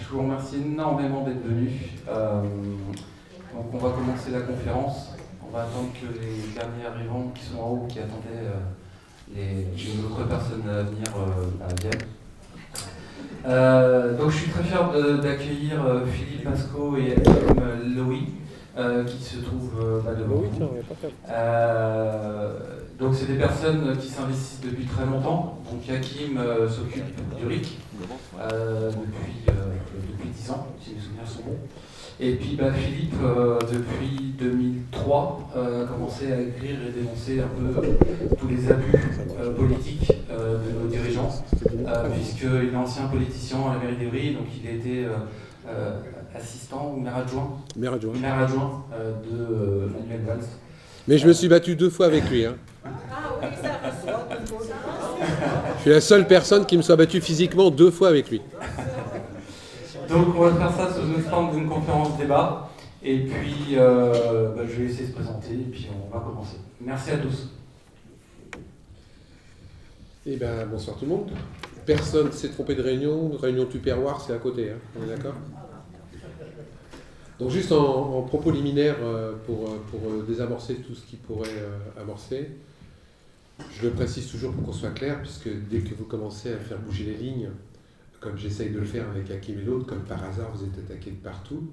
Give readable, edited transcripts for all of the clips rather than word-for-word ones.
Je vous remercie énormément d'être venus. Donc on va commencer la conférence. On va attendre que les derniers arrivants qui sont en haut, qui attendaient les autres personnes à venir, viennent. Donc je suis très fier d'accueillir Philippe Pasco et Hakim Loï, qui se trouvent devant vous. Donc c'est des personnes qui s'investissent depuis très longtemps. Donc Hakim s'occupe du RIC depuis 10 ans, si mes souvenirs sont bons. Et puis Philippe, depuis 2003, a commencé à écrire et dénoncer un peu tous les abus politiques de nos dirigeants, puisqu'il est ancien politicien à la mairie d'Evry, donc il a été assistant ou maire adjoint de Manuel Valls. Mais je me suis battu 2 fois avec lui. Hein. Je suis la seule personne qui me soit battue physiquement 2 fois avec lui. Donc on va faire ça sous une forme d'une conférence débat. Et puis je vais essayer de se présenter et puis on va commencer. Merci à tous. Bonsoir tout le monde. Personne ne s'est trompé de réunion. Réunion Tupperware, c'est à côté. Hein. On est d'accord ? Donc juste en propos liminaire pour désamorcer tout ce qui pourrait amorcer. Je le précise toujours pour qu'on soit clair, puisque dès que vous commencez à faire bouger les lignes, comme j'essaye de le faire avec Hakim et l'autre, comme par hasard vous êtes attaqués de partout.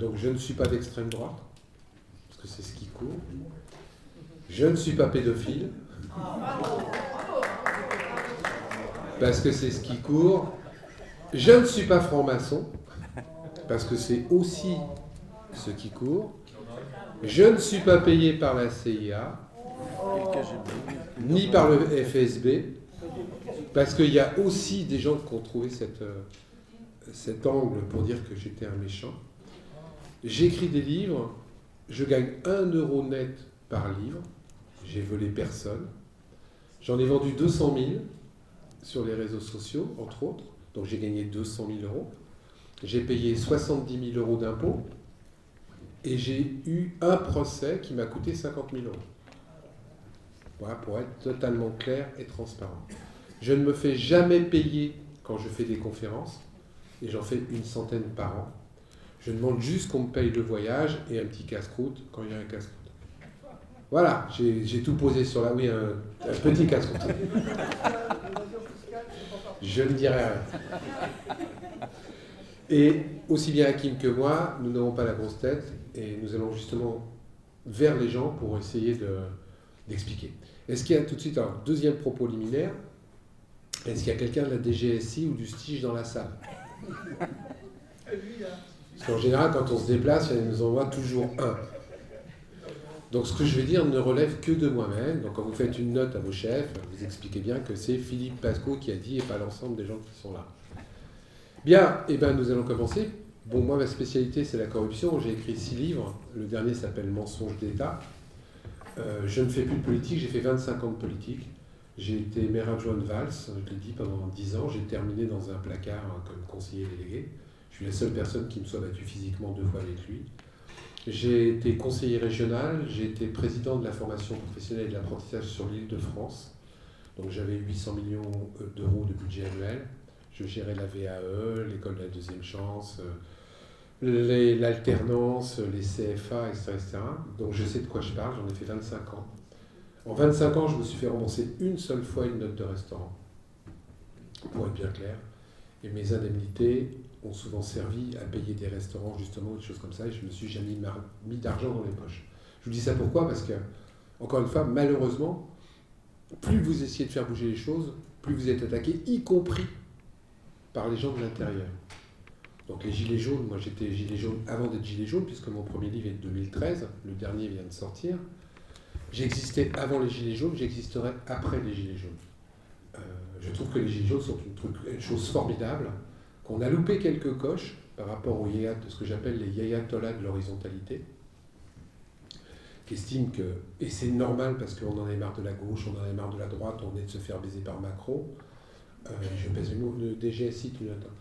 Donc je ne suis pas d'extrême droite, parce que c'est ce qui court. Je ne suis pas pédophile, parce que c'est ce qui court. Je ne suis pas franc-maçon, parce que c'est aussi ce qui court. Je ne suis pas payé par la CIA, ni par le FSB, parce qu'il y a aussi des gens qui ont trouvé cet angle pour dire que j'étais un méchant. J'écris des livres, je gagne 1 euro net par livre, j'ai volé personne. J'en ai vendu 200 000 sur les réseaux sociaux, entre autres, donc j'ai gagné 200 000 euros. J'ai payé 70 000 euros d'impôts et j'ai eu un procès qui m'a coûté 50 000 euros. Voilà, pour être totalement clair et transparent. Je ne me fais jamais payer quand je fais des conférences, et j'en fais une centaine par an. Je demande juste qu'on me paye le voyage et un petit casse-croûte quand il y a un casse-croûte. Voilà, j'ai tout posé sur la... Oui, un petit casse-croûte. Je ne dirai rien. Et aussi bien Hakim que moi, nous n'avons pas la grosse tête, et nous allons justement vers les gens pour essayer d'expliquer. Est-ce qu'il y a tout de suite un deuxième propos liminaire? Est-ce qu'il y a quelqu'un de la DGSI ou du STIGE dans la salle? Parce qu'en général, quand on se déplace, il nous envoie toujours un. Donc ce que je vais dire ne relève que de moi-même. Donc quand vous faites une note à vos chefs, vous expliquez bien que c'est Philippe Pasco qui a dit et pas l'ensemble des gens qui sont là. Bien, nous allons commencer. Bon, moi, ma spécialité, c'est la corruption. J'ai écrit 6 livres. Le dernier s'appelle Mensonges d'État. Je ne fais plus de politique, j'ai fait 25 ans de politique. J'ai été maire adjoint de Valls, je l'ai dit, pendant 10 ans. J'ai terminé dans un placard comme conseiller délégué. Je suis la seule personne qui me soit battue physiquement 2 fois avec lui. J'ai été conseiller régional, j'ai été président de la formation professionnelle et de l'apprentissage sur l'Île-de-France. Donc j'avais 800 millions d'euros de budget annuel. Je gérais la VAE, l'école de la deuxième chance, l'alternance, les CFA, etc., etc. Donc je sais de quoi je parle, j'en ai fait 25 ans. En 25 ans, je me suis fait rembourser une seule fois une note de restaurant, pour être bien clair. Et mes indemnités ont souvent servi à payer des restaurants, justement, des choses comme ça, et je ne me suis jamais mis d'argent dans les poches. Je vous dis ça pourquoi? Parce que, encore une fois, malheureusement, plus vous essayez de faire bouger les choses, plus vous êtes attaqué, y compris par les gens de l'intérieur. Donc les gilets jaunes, moi j'étais gilet jaune avant d'être gilet jaune, puisque mon premier livre est de 2013, le dernier vient de sortir. J'existais avant les gilets jaunes, j'existerai après les gilets jaunes. Je trouve que les gilets jaunes sont une chose formidable, qu'on a loupé quelques coches par rapport aux yayas, de ce que j'appelle les yayatollahs de l'horizontalité, qui estiment que, et c'est normal parce qu'on en a marre de la gauche, on en a marre de la droite, on est de se faire baiser par Macron. Je pèse le mot de DGSI, tu l'entends.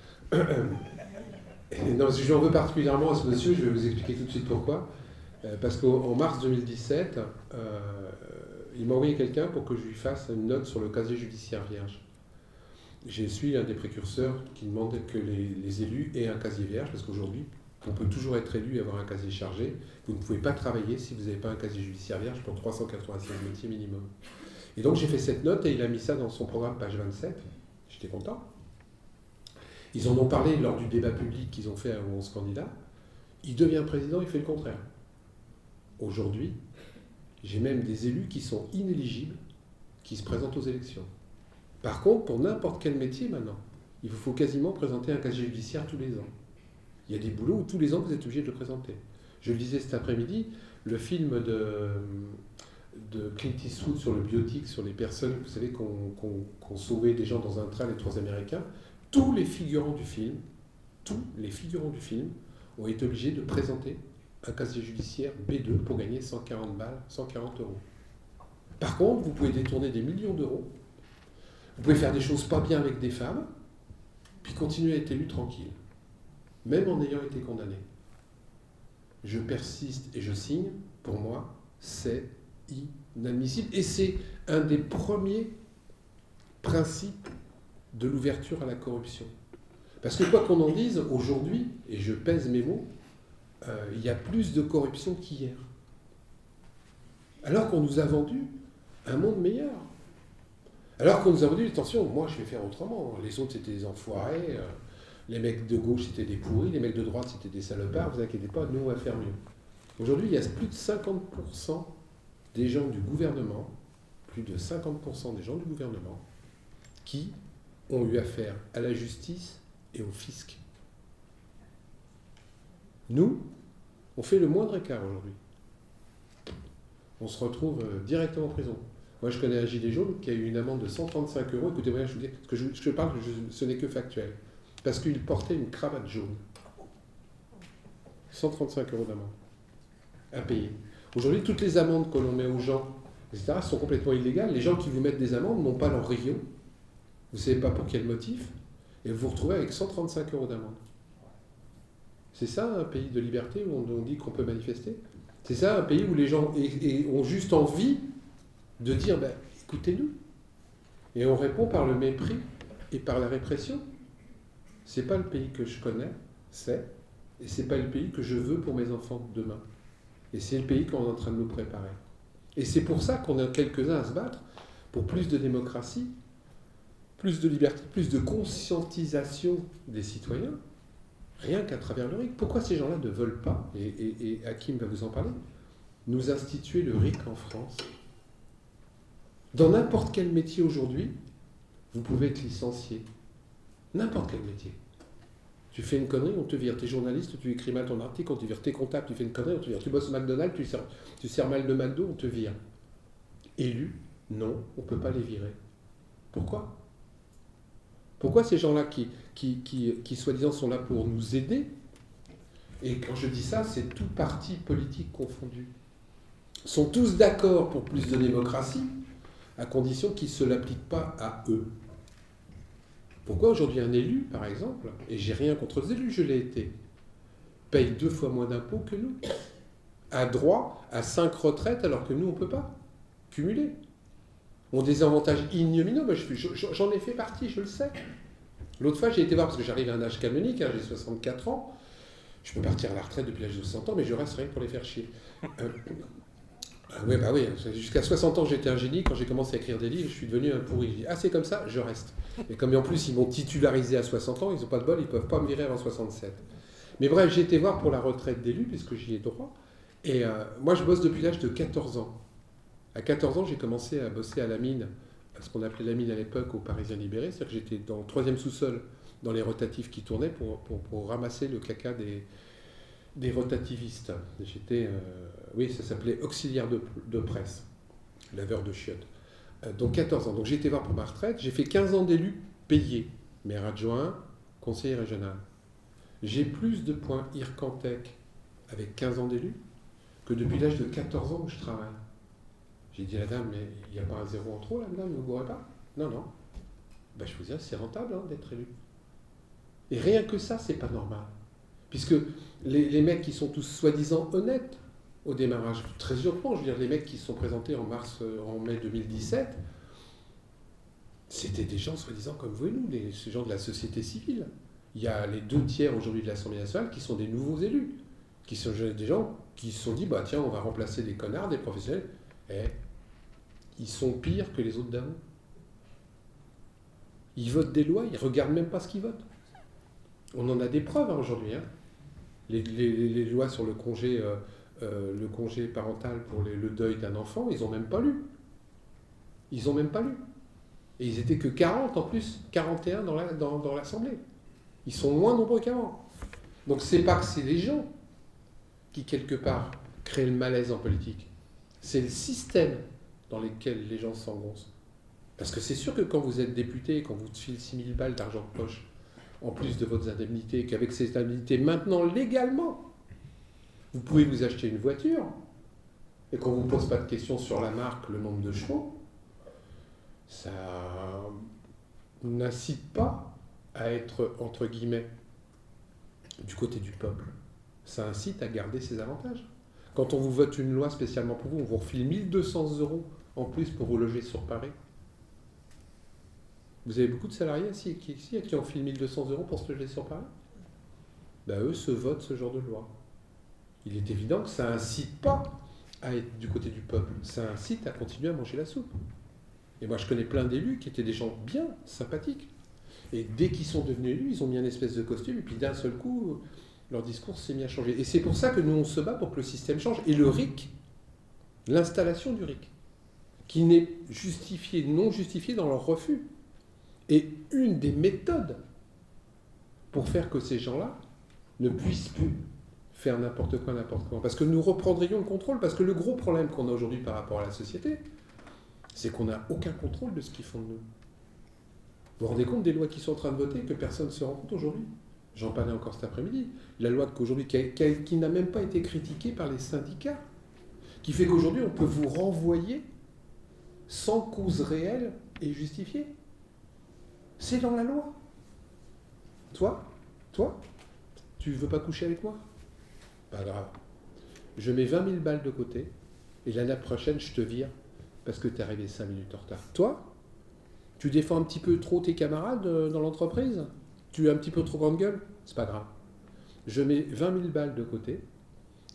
Non, si j'en veux particulièrement à ce monsieur, je vais vous expliquer tout de suite pourquoi. Parce qu'en mars 2017, il m'a envoyé quelqu'un pour que je lui fasse une note sur le casier judiciaire vierge. Je suis un des précurseurs qui demande que les élus aient un casier vierge, parce qu'aujourd'hui, on peut toujours être élu et avoir un casier chargé. Vous ne pouvez pas travailler si vous n'avez pas un casier judiciaire vierge pour 396 métiers minimum. Et donc j'ai fait cette note et il a mis ça dans son programme, page 27. J'étais content. Ils en ont parlé lors du débat public qu'ils ont fait à 11 candidats. Il devient président, il fait le contraire. Aujourd'hui, j'ai même des élus qui sont inéligibles, qui se présentent aux élections. Par contre, pour n'importe quel métier maintenant, il vous faut quasiment présenter un casier judiciaire tous les ans. Il y a des boulots où tous les ans vous êtes obligé de le présenter. Je le disais cet après-midi, le film de Clint Eastwood sur le biotique, sur les personnes, vous savez, qui ont sauvé des gens dans un train, les 3 Américains, tous les figurants du film ont été obligés de présenter un casier judiciaire B2 pour gagner 140 balles, 140 euros. Par contre, vous pouvez détourner des millions d'euros, vous pouvez faire des choses pas bien avec des femmes, puis continuer à être élu tranquille, même en ayant été condamné. Je persiste et je signe, pour moi, c'est inadmissible. Et c'est un des premiers principes de l'ouverture à la corruption. Parce que quoi qu'on en dise, aujourd'hui, et je pèse mes mots, il y a plus de corruption qu'hier. Alors qu'on nous a vendu un monde meilleur. Alors qu'on nous a vendu, attention, moi je vais faire autrement. Les autres c'était des enfoirés, les mecs de gauche c'était des pourris, les mecs de droite c'était des salopards, vous inquiétez pas, nous on va faire mieux. Aujourd'hui, il y a plus de 50% des gens du gouvernement, qui ont eu affaire à la justice et au fisc. Nous, on fait le moindre écart aujourd'hui. On se retrouve directement en prison. Moi, je connais un gilet jaune qui a eu une amende de 135 €. Écoutez-moi, je vous dis, ce que je parle, ce n'est que factuel. Parce qu'il portait une cravate jaune. 135 € d'amende à payer. Aujourd'hui, toutes les amendes que l'on met aux gens, etc., sont complètement illégales. Les gens qui vous mettent des amendes n'ont pas leur rayon. Vous ne savez pas pour quel motif. Et vous vous retrouvez avec 135 € d'amende. C'est ça un pays de liberté où on dit qu'on peut manifester? C'est ça un pays où les gens ont juste envie de dire écoutez-nous. Et on répond par le mépris et par la répression. C'est pas le pays que je connais, et c'est pas le pays que je veux pour mes enfants demain. Et c'est le pays qu'on est en train de nous préparer. Et c'est pour ça qu'on a quelques-uns à se battre pour plus de démocratie, plus de liberté, plus de conscientisation des citoyens, rien qu'à travers le RIC. Pourquoi ces gens-là ne veulent pas, et Hakim va vous en parler, nous instituer le RIC en France? Dans n'importe quel métier aujourd'hui, vous pouvez être licencié. N'importe quel métier. Tu fais une connerie, on te vire. T'es journaliste, tu écris mal ton article, on te vire. T'es comptable, tu fais une connerie, on te vire. Tu bosses au McDonald's, tu sers mal de McDo, on te vire. Élus, non, on ne peut pas les virer. Pourquoi? Pourquoi ces gens-là qui soi-disant sont là pour nous aider, et quand je dis ça, c'est tout parti politique confondu, sont tous d'accord pour plus de démocratie, à condition qu'ils ne se l'appliquent pas à eux. Pourquoi aujourd'hui un élu, par exemple, et j'ai rien contre les élus, je l'ai été, paye 2 fois moins d'impôts que nous, a droit à 5 retraites alors que nous, on ne peut pas cumuler, ont des avantages ignominieux. Moi, j'en ai fait partie, je le sais. L'autre fois, j'ai été voir, parce que j'arrive à un âge canonique, j'ai 64 ans, je peux partir à la retraite depuis l'âge de 60 ans, mais je reste rien que pour les faire chier. Oui, jusqu'à 60 ans, j'étais un génie. Quand j'ai commencé à écrire des livres, je suis devenu un pourri. Je dis, c'est comme ça, je reste. Et comme en plus, ils m'ont titularisé à 60 ans, ils n'ont pas de bol, ils ne peuvent pas me virer avant 67. Mais bref, j'ai été voir pour la retraite d'élu, puisque j'y ai droit. Et moi, je bosse depuis l'âge de 14 ans. À 14 ans, j'ai commencé à bosser à la mine, ce qu'on appelait la mine à l'époque, aux Parisiens libérés. C'est-à-dire que j'étais dans le 3e sous-sol, dans les rotatifs qui tournaient, pour ramasser le caca des rotativistes. J'étais, ça s'appelait auxiliaire de presse, laveur de chiottes. Donc 14 ans. Donc j'ai été voir pour ma retraite. J'ai fait 15 ans d'élu payé, maire adjoint, conseiller régional. J'ai plus de points Ircantec avec 15 ans d'élu que depuis l'âge de 14 ans où je travaille. J'ai dit à la dame, mais il n'y a pas un 0 en trop là, madame, vous ne bourrez pas? Non. Je vous dis, c'est rentable d'être élu. Et rien que ça, c'est pas normal. Puisque les mecs qui sont tous soi-disant honnêtes au démarrage, très honnêtement, je veux dire, les mecs qui se sont présentés en mai 2017, C'était des gens soi-disant comme vous et nous, ces gens de la société civile. Il y a les 2 tiers aujourd'hui de l'Assemblée nationale qui sont des nouveaux élus, qui sont des gens qui se sont dit, bah tiens, on va remplacer des connards, des professionnels. Et ils sont pires que les autres d'avant. Ils votent des lois, ils ne regardent même pas ce qu'ils votent. On en a des preuves aujourd'hui. Hein. Les lois sur le congé parental pour le deuil d'un enfant, ils n'ont même pas lu. Ils n'ont même pas lu. Et ils étaient que 40 en plus, 41 dans l'Assemblée. Ils sont moins nombreux qu'avant. Donc c'est pas que c'est les gens qui, quelque part, créent le malaise en politique. C'est le système dans lequel les gens s'engoncent. Parce que c'est sûr que quand vous êtes député, quand vous filez 6 000 balles d'argent de poche, en plus de votre indemnité, qu'avec ces indemnités, maintenant, légalement, vous pouvez vous acheter une voiture, et qu'on ne vous pose pas de questions sur la marque, le nombre de chevaux, ça n'incite pas à être, entre guillemets, du côté du peuple. Ça incite à garder ses avantages. Quand on vous vote une loi spécialement pour vous, on vous refile 1 200 € en plus pour vous loger sur Paris. Vous avez beaucoup de salariés ici qui ont filé 1 200 € pour se loger sur Paris. Ben, eux se votent ce genre de loi. Il est évident que ça incite pas à être du côté du peuple. Ça incite à continuer à manger la soupe. Et moi, je connais plein d'élus qui étaient des gens bien sympathiques. Et dès qu'ils sont devenus élus, ils ont mis un espèce de costume, et puis d'un seul coup, leur discours s'est mis à changer. Et c'est pour ça que nous, on se bat pour que le système change. Et le RIC, l'installation du RIC, qui n'est justifié, non justifié dans leur refus, est une des méthodes pour faire que ces gens-là ne puissent plus faire n'importe quoi, n'importe comment. Parce que nous reprendrions le contrôle, parce que le gros problème qu'on a aujourd'hui par rapport à la société, c'est qu'on n'a aucun contrôle de ce qu'ils font de nous. Vous vous rendez compte des lois qui sont en train de voter que personne ne se rend compte aujourd'hui? J'en parlais encore cet après-midi. La loi qu'aujourd'hui, qui n'a même pas été critiquée par les syndicats, qui fait qu'aujourd'hui, on peut vous renvoyer sans cause réelle et justifiée. C'est dans la loi. Toi, tu veux pas coucher avec moi? Pas grave. Je mets 20 000 balles de côté, et l'année prochaine, je te vire parce que tu es arrivé 5 minutes en retard. Toi, tu défends un petit peu trop tes camarades dans l'entreprise? Tu es un petit peu trop grande gueule? C'est pas grave. Je mets 20 000 balles de côté,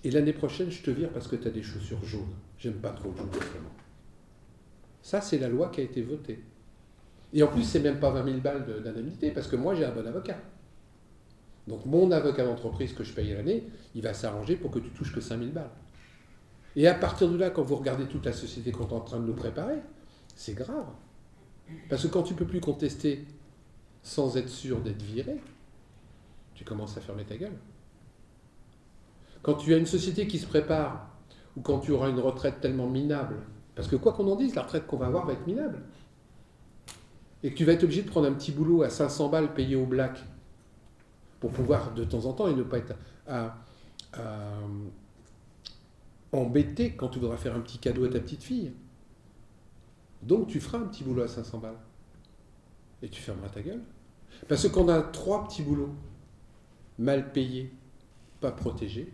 et l'année prochaine, je te vire parce que tu as des chaussures jaunes. J'aime pas trop le jaune, vraiment. Ça, c'est la loi qui a été votée. Et en plus, c'est même pas 20 000 balles d'indemnité, parce que moi, j'ai un bon avocat. Donc, mon avocat d'entreprise que je paye l'année, il va s'arranger pour que tu touches que 5 000 balles. Et à partir de là, quand vous regardez toute la société qu'on est en train de nous préparer, c'est grave. Parce que quand tu ne peux plus contester sans être sûr d'être viré, tu commences à fermer ta gueule. Quand tu as une société qui se prépare, ou quand tu auras une retraite tellement minable, parce que quoi qu'on en dise, la retraite qu'on va avoir va être minable, et que tu vas être obligé de prendre un petit boulot à 500 balles payé au black, pour pouvoir de temps en temps, et ne pas être embêté quand tu voudras faire un petit cadeau à ta petite fille. Donc tu feras un petit boulot à 500 balles. Et tu fermeras ta gueule. Parce que quand on a 3 petits boulots, mal payés, pas protégés,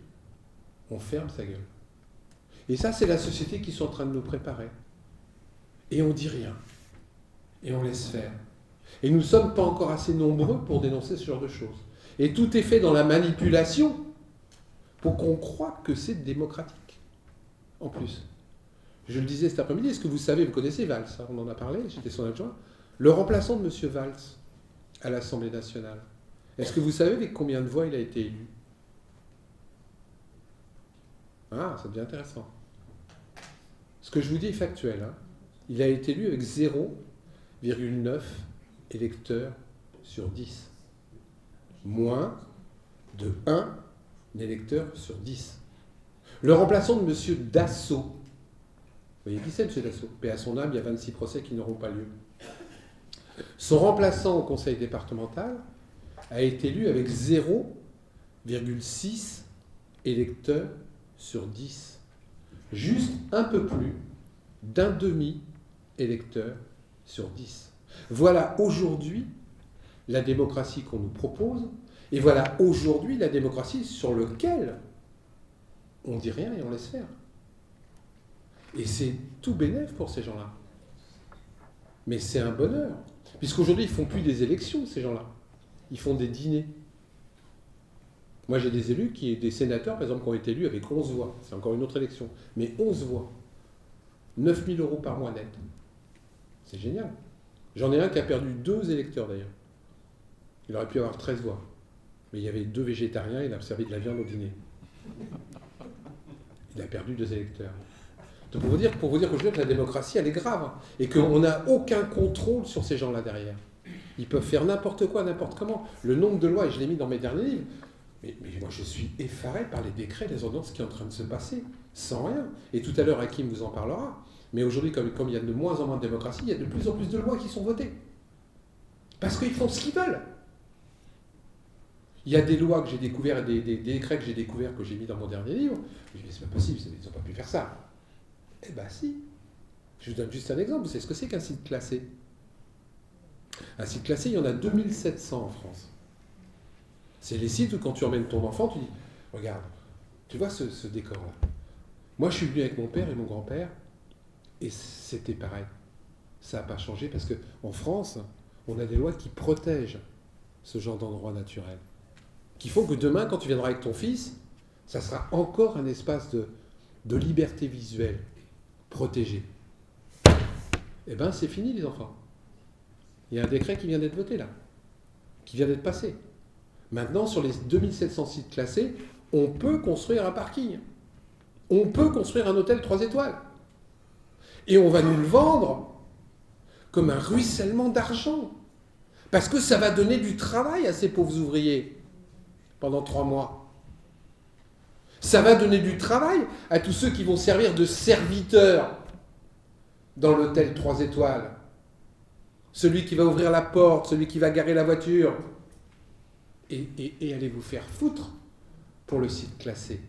on ferme sa gueule. Et ça, c'est la société qui sont en train de nous préparer. Et on dit rien. Et on laisse faire. Et nous ne sommes pas encore assez nombreux pour dénoncer ce genre de choses. Et tout est fait dans la manipulation pour qu'on croie que c'est démocratique. En plus. Je le disais cet après-midi, est-ce que vous savez, vous connaissez Valls, hein, on en a parlé, j'étais son adjoint, le remplaçant de M. Valls à l'Assemblée nationale. Est-ce que vous savez avec combien de voix il a été élu? Ah, ça devient intéressant. Ce que je vous dis est factuel. Hein. Il a été élu avec 0,9 électeurs sur 10. Moins de 1 électeur sur 10. Le remplaçant de M. Dassault, vous voyez qui c'est, M. Dassault? Paix à son âme, il y a 26 procès qui n'auront pas lieu. Son remplaçant au conseil départemental a été élu avec 0,6 électeurs sur 10. Juste un peu plus d'un demi-électeur sur 10. Voilà aujourd'hui la démocratie qu'on nous propose, et voilà aujourd'hui la démocratie sur laquelle on dit rien et on laisse faire. Et c'est tout bénef pour ces gens-là. Mais c'est un bonheur. Puisqu'aujourd'hui, ils ne font plus des élections, ces gens-là. Ils font des dîners. Moi, j'ai des élus, des sénateurs, par exemple, qui ont été élus avec 11 voix. C'est encore une autre élection. Mais 11 voix. 9 000 € par mois net. C'est génial. J'en ai un qui a perdu 2 électeurs, d'ailleurs. Il aurait pu avoir 13 voix. Mais il y avait 2 végétariens, il a servi de la viande au dîner. Il a perdu 2 électeurs. Donc pour vous dire qu'aujourd'hui, la démocratie, elle est grave. Hein, et qu'on n'a aucun contrôle sur ces gens-là derrière. Ils peuvent faire n'importe quoi, n'importe comment. Le nombre de lois, et je l'ai mis dans mes derniers livres, mais moi je suis effaré par les décrets, les ordonnances qui sont en train de se passer, sans rien. Et tout à l'heure, Hakim vous en parlera. Mais aujourd'hui, comme il y a de moins en moins de démocratie, il y a de plus en plus de lois qui sont votées. Parce qu'ils font ce qu'ils veulent. Il y a des lois que j'ai découvertes, des décrets que j'ai découverts, que j'ai mis dans mon dernier livre. Je me dis, c'est pas possible, ils n'ont pas pu faire ça. Eh bien si. Je vous donne juste un exemple. Vous savez ce que c'est qu'un site classé? Un site classé, il y en a 2700 en France. C'est les sites où quand tu emmènes ton enfant, tu dis, regarde, tu vois ce décor-là. Moi, je suis venu avec mon père et mon grand-père, et c'était pareil. Ça n'a pas changé parce qu'en France, on a des lois qui protègent ce genre d'endroit naturel. Qui font que demain, quand tu viendras avec ton fils, ça sera encore un espace de liberté visuelle protégé. Eh bien, c'est fini, les enfants. Il y a un décret qui vient d'être voté, là. Qui vient d'être passé. Maintenant, sur les 2700 sites classés, on peut construire un parking. On peut construire un hôtel 3 étoiles. Et on va nous le vendre comme un ruissellement d'argent. Parce que ça va donner du travail à ces pauvres ouvriers pendant 3 mois. Ça va donner du travail à tous ceux qui vont servir de serviteurs dans l'hôtel 3 étoiles. Celui qui va ouvrir la porte, celui qui va garer la voiture. Et allez vous faire foutre pour le site classé.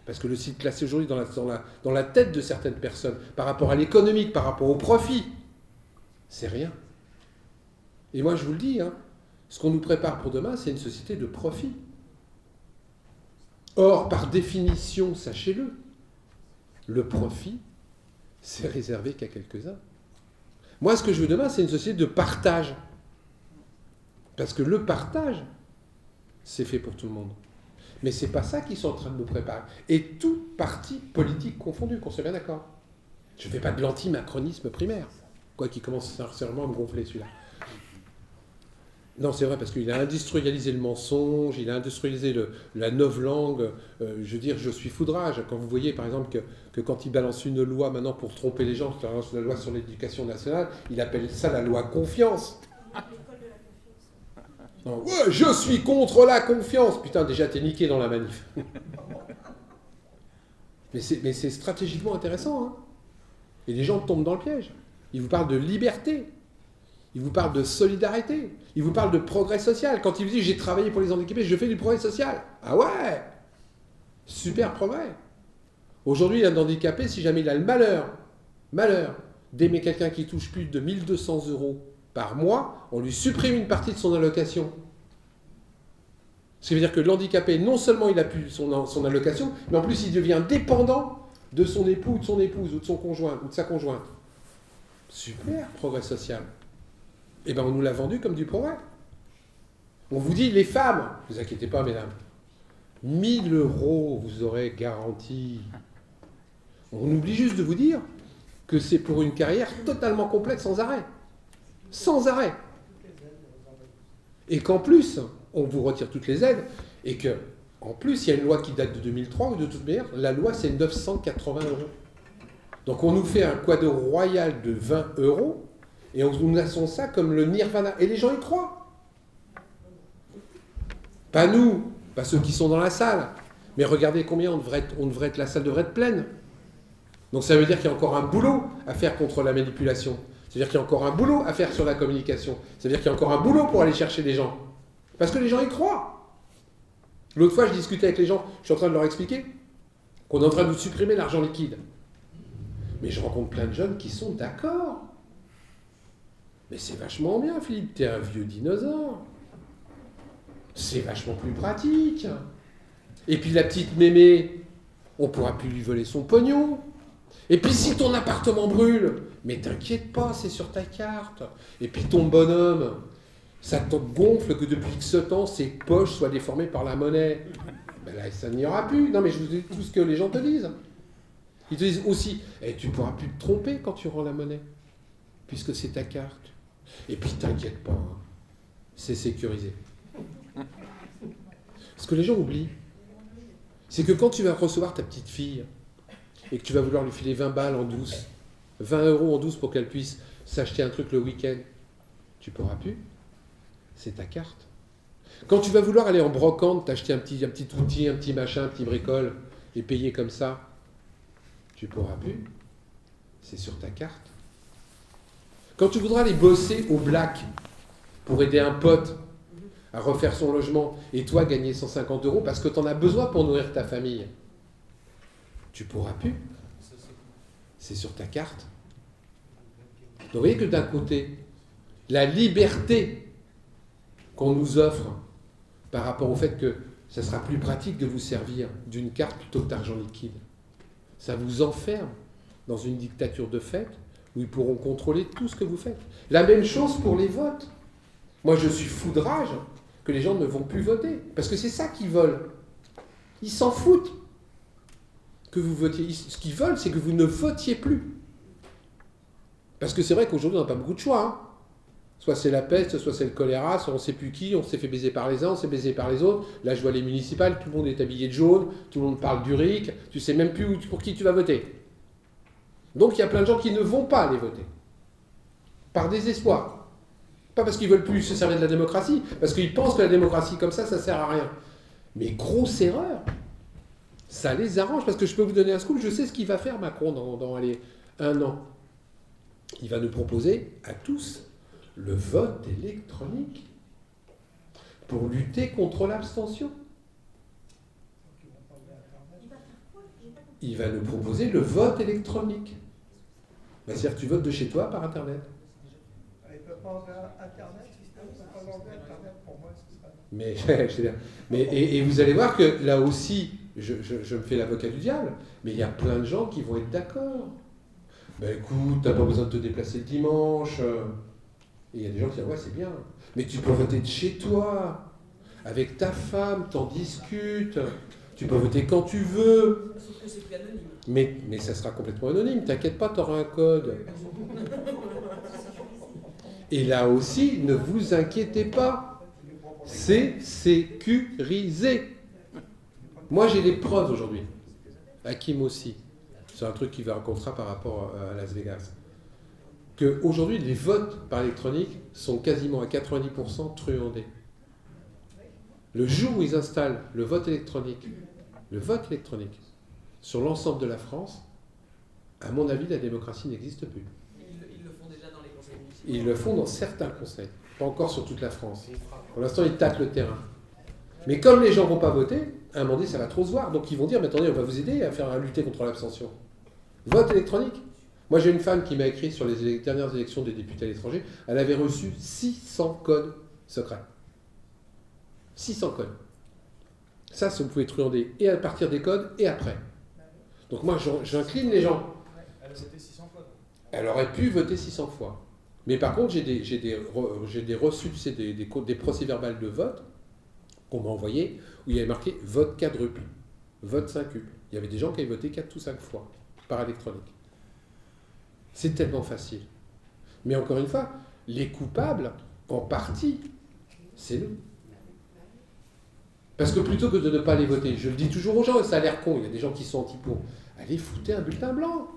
Parce que le site classé aujourd'hui, dans la tête de certaines personnes, par rapport à l'économique, par rapport au profit, c'est rien. Et moi, je vous le dis, hein, ce qu'on nous prépare pour demain, c'est une société de profit. Or, par définition, sachez-le, le profit, c'est réservé qu'à quelques-uns. Moi, ce que je veux demain, c'est une société de partage. Parce que le partage, c'est fait pour tout le monde. Mais c'est pas ça qu'ils sont en train de nous préparer. Et tout parti politique confondu, qu'on soit bien d'accord. Je ne fais pas de l'anti-macronisme primaire. Quoi qu'il commence sincèrement à me gonfler, celui-là. Non, c'est vrai, parce qu'il a industrialisé le mensonge, il a industrialisé la novlangue. Je veux dire, je suis foudrage. Quand vous voyez, par exemple, que quand il balance une loi maintenant pour tromper les gens, la loi sur l'éducation nationale, il appelle ça la loi confiance. Non, ouais, je suis contre la confiance. Putain, déjà, t'es niqué dans la manif. Mais c'est stratégiquement intéressant. Hein. Et les gens tombent dans le piège. Ils vous parlent de liberté. Ils vous parlent de solidarité. Ils vous parlent de progrès social. Quand ils vous disent « j'ai travaillé pour les handicapés, je fais du progrès social ». Ah ouais, super progrès. Aujourd'hui, un handicapé, si jamais il a le malheur d'aimer quelqu'un qui touche plus de 1 200 € par mois, on lui supprime une partie de son allocation. Ce qui veut dire que l'handicapé, non seulement il a plus son allocation, mais en plus il devient dépendant de son époux ou de son épouse ou de son conjoint ou de sa conjointe. Super progrès social. Eh bien, on nous l'a vendu comme du progrès. On vous dit, les femmes, ne vous inquiétez pas, mesdames, 1 000 € vous aurez garanti. On oublie juste de vous dire que c'est pour une carrière totalement complète, sans arrêt. Sans arrêt. Et qu'en plus, on vous retire toutes les aides, et qu'en plus, il y a une loi qui date de 2003, ou de toute manière, la loi, c'est 980 €. Donc on nous fait un quadro royal de 20 €, et on nous laissons ça comme le nirvana. Et les gens y croient. Pas nous, pas ceux qui sont dans la salle. Mais regardez combien la salle devrait être pleine. Donc ça veut dire qu'il y a encore un boulot à faire contre la manipulation. C'est-à-dire qu'il y a encore un boulot à faire sur la communication. C'est-à-dire qu'il y a encore un boulot pour aller chercher les gens. Parce que les gens y croient. L'autre fois, je discutais avec les gens, je suis en train de leur expliquer qu'on est en train de supprimer l'argent liquide. Mais je rencontre plein de jeunes qui sont d'accord. Mais c'est vachement bien, Philippe, t'es un vieux dinosaure. C'est vachement plus pratique. Et puis la petite mémé, on ne pourra plus lui voler son pognon. Et puis si ton appartement brûle, Mais t'inquiète pas, c'est sur ta carte. Et puis ton bonhomme, ça te gonfle que depuis X temps, ses poches soient déformées par la monnaie. Ben là, ça n'y aura plus. Non, mais je vous dis tout ce que les gens te disent. Ils te disent aussi, tu ne pourras plus te tromper quand tu rends la monnaie, puisque c'est ta carte. Et puis t'inquiète pas, hein, c'est sécurisé. Ce que les gens oublient, c'est que quand tu vas recevoir ta petite fille et que tu vas vouloir lui filer 20 balles en douce, 20 € en douce pour qu'elle puisse s'acheter un truc le week-end, tu pourras plus. C'est ta carte. Quand tu vas vouloir aller en brocante, t'acheter un petit outil, un petit machin, un petit bricole, et payer comme ça, tu pourras plus. C'est sur ta carte. Quand tu voudras aller bosser au black pour aider un pote à refaire son logement, et toi gagner 150 € parce que tu en as besoin pour nourrir ta famille, tu pourras plus. C'est sur ta carte. Donc vous voyez que d'un côté, la liberté qu'on nous offre par rapport au fait que ça sera plus pratique de vous servir d'une carte plutôt que d'argent liquide, ça vous enferme dans une dictature de fait où ils pourront contrôler tout ce que vous faites. La même chose pour les votes. Moi, je suis fou de rage que les gens ne vont plus voter, parce que c'est ça qu'ils veulent. Ils s'en foutent que vous votiez. Ce qu'ils veulent, c'est que vous ne votiez plus. Parce que c'est vrai qu'aujourd'hui, on n'a pas beaucoup de choix. Hein. Soit c'est la peste, soit c'est le choléra, soit on ne sait plus qui, on s'est fait baiser par les uns, on s'est baisé par les autres. Là, je vois les municipales, tout le monde est habillé de jaune, tout le monde parle du RIC, tu ne sais même plus pour qui tu vas voter. Donc il y a plein de gens qui ne vont pas aller voter. Par désespoir. Pas parce qu'ils ne veulent plus se servir de la démocratie, parce qu'ils pensent que la démocratie comme ça ne sert à rien. Mais grosse erreur. Ça les arrange, parce que je peux vous donner un scoop, je sais ce qu'il va faire Macron dans un an. Il va nous proposer à tous le vote électronique pour lutter contre l'abstention. Il va nous proposer le vote électronique. C'est-à-dire que tu votes de chez toi par Internet. Il ne peut pas enlever Internet, pour moi, c'est ça. Mais vous allez voir que là aussi, je me fais l'avocat du diable, mais il y a plein de gens qui vont être d'accord. Ben écoute, t'as pas besoin de te déplacer le dimanche. Et il y a des gens qui disent, ouais, c'est bien. Mais tu peux voter de chez toi, avec ta femme, t'en discutes. Tu peux voter quand tu veux. Sauf que c'est plus anonyme. Mais ça sera complètement anonyme. T'inquiète pas, t'auras un code. Et là aussi, ne vous inquiétez pas. C'est sécurisé. Moi, j'ai les preuves aujourd'hui. Hakim aussi. C'est un truc qu'il racontera par rapport à Las Vegas. Qu'aujourd'hui, les votes par électronique sont quasiment à 90% truandés. Le jour où ils installent le vote électronique sur l'ensemble de la France, à mon avis, la démocratie n'existe plus. Ils le font déjà dans les conseils municipaux. Ils le font dans certains conseils, pas encore sur toute la France. Pour l'instant, ils tâtent le terrain. Mais comme les gens ne vont pas voter, à un moment donné, ça va trop se voir. Donc ils vont dire, mais attendez, on va vous aider à lutter contre l'abstention. Vote électronique. Moi, j'ai une femme qui m'a écrit sur les dernières élections des députés à l'étranger, elle avait reçu 600 codes secrets. 600 codes. Ça, vous pouvez truander et à partir des codes et après. Donc moi, j'incline les gens. Elle a voté 600 fois. Elle aurait pu voter 600 fois. Mais par contre, j'ai des reçus, tu sais, des procès-verbales de vote qu'on m'a envoyés où il y avait marqué vote quadruple, vote quintuple. Il y avait des gens qui avaient voté 4 ou 5 fois par électronique. C'est tellement facile. Mais encore une fois, les coupables, en partie, c'est nous. Parce que plutôt que de ne pas aller voter, je le dis toujours aux gens, ça a l'air con, il y a des gens qui sont anti-pour, allez foutez un bulletin blanc.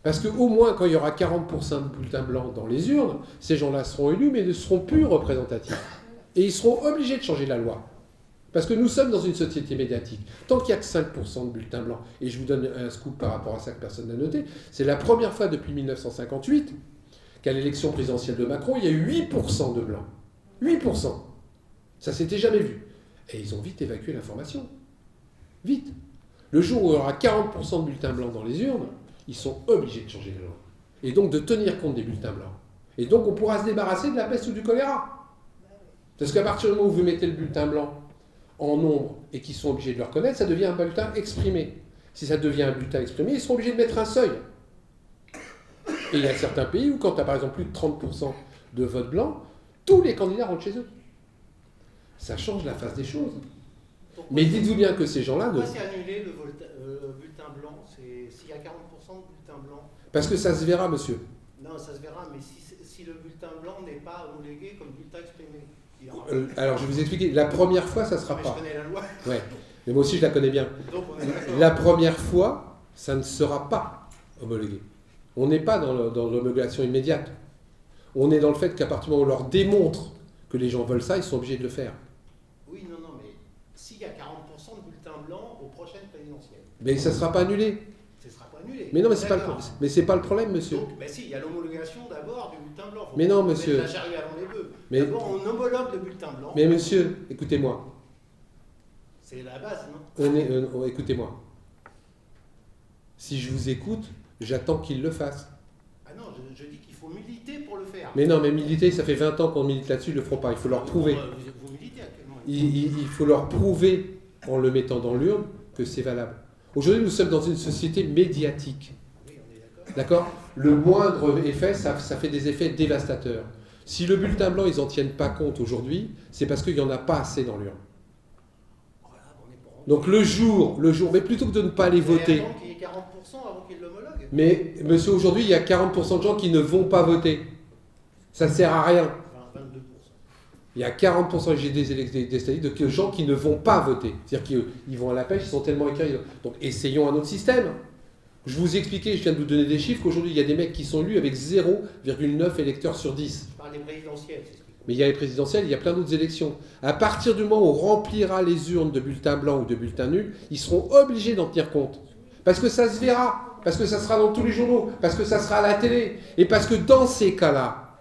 Parce qu'au moins, quand il y aura 40% de bulletins blancs dans les urnes, ces gens-là seront élus, mais ne seront plus représentatifs. Et ils seront obligés de changer la loi. Parce que nous sommes dans une société médiatique. Tant qu'il n'y a que 5% de bulletins blancs, et je vous donne un scoop par rapport à ça que personne n'a noté, c'est la première fois depuis 1958 qu'à l'élection présidentielle de Macron, il y a eu 8% de blancs. 8%. Ça s'était jamais vu. Et ils ont vite évacué l'information. Vite. Le jour où il y aura 40% de bulletins blancs dans les urnes, ils sont obligés de changer la loi. Et donc de tenir compte des bulletins blancs. Et donc on pourra se débarrasser de la peste ou du choléra. Parce qu'à partir du moment où vous mettez le bulletin blanc en nombre et qu'ils sont obligés de le reconnaître, ça devient un bulletin exprimé. Si ça devient un bulletin exprimé, ils seront obligés de mettre un seuil. Et il y a certains pays où, quand tu as par exemple plus de 30% de vote blanc, tous les candidats rentrent chez eux. Ça change la face des choses. Mais dites-vous bien que ces gens-là... Pourquoi c'est annulé le bulletin blanc? S'il y a 40% de bulletin blanc? Parce que ça se verra, monsieur. Non, ça se verra, mais si le bulletin blanc n'est pas homologué comme bulletin exprimé, il y aura... Alors, je vais vous expliquer. La première fois, ça ne sera Mais pas. je connais la loi. Ouais. Mais moi aussi, je la connais bien. Donc on est d'accord. La première fois, ça ne sera pas homologué. On n'est pas dans l'homologation immédiate. On est dans le fait qu'à partir du moment où on leur démontre que les gens veulent ça, ils sont obligés de le faire. Oui, non, mais s'il y a 40% de bulletins blancs aux prochaines présidentielles, Mais ça ne sera pas annulé. ce ne sera pas annulé. Mais non, mais c'est pas, D'accord. pas le problème, monsieur. Donc, ben si, il y a l'homologation d'abord du bulletin blanc. Faut Mais pas non, mettre monsieur. la charrue avant les bœufs. Mais- D'abord, on homologue le bulletin blanc. Mais monsieur, écoutez-moi. C'est la base, non? Écoutez-moi. Si je vous écoute, j'attends qu'ils le fassent. Ah non, je dis qu'il faut militer pour le faire. Mais non, mais militer, ça fait 20 ans qu'on milite là-dessus, ils ne le feront pas. Il faut leur prouver. Vous militez actuellement. Il faut leur prouver, en le mettant dans l'urne, que c'est valable. Aujourd'hui, nous sommes dans une société médiatique. Oui, on est d'accord. D'accord? Le moindre effet, ça fait des effets dévastateurs. Si le bulletin blanc, ils n'en tiennent pas compte aujourd'hui, c'est parce qu'il n'y en a pas assez dans l'urne. Voilà, on est pour. Donc le jour, mais plutôt que de ne pas aller voter, Attendre qu'il y ait 40% avant qu'il l'homologue. mais monsieur, aujourd'hui, il y a 40% de gens qui ne vont pas voter. Ça ne sert à rien. Enfin, 22%. Il y a 40% j'ai des statistiques de gens qui ne vont pas voter. C'est-à-dire qu'ils vont à la pêche, ils sont tellement écœurés. Donc essayons un autre système. Je vous ai expliqué, je viens de vous donner des chiffres, qu'aujourd'hui, il y a des mecs qui sont élus avec 0,9 électeurs sur 10. Je parle des présidentielles, c'est ce qui... Mais il y a les présidentielles, il y a plein d'autres élections. À partir du moment où on remplira les urnes de bulletins blancs ou de bulletins nuls, ils seront obligés d'en tenir compte. Parce que ça se verra, parce que ça sera dans tous les journaux, parce que ça sera à la télé, et parce que dans ces cas-là,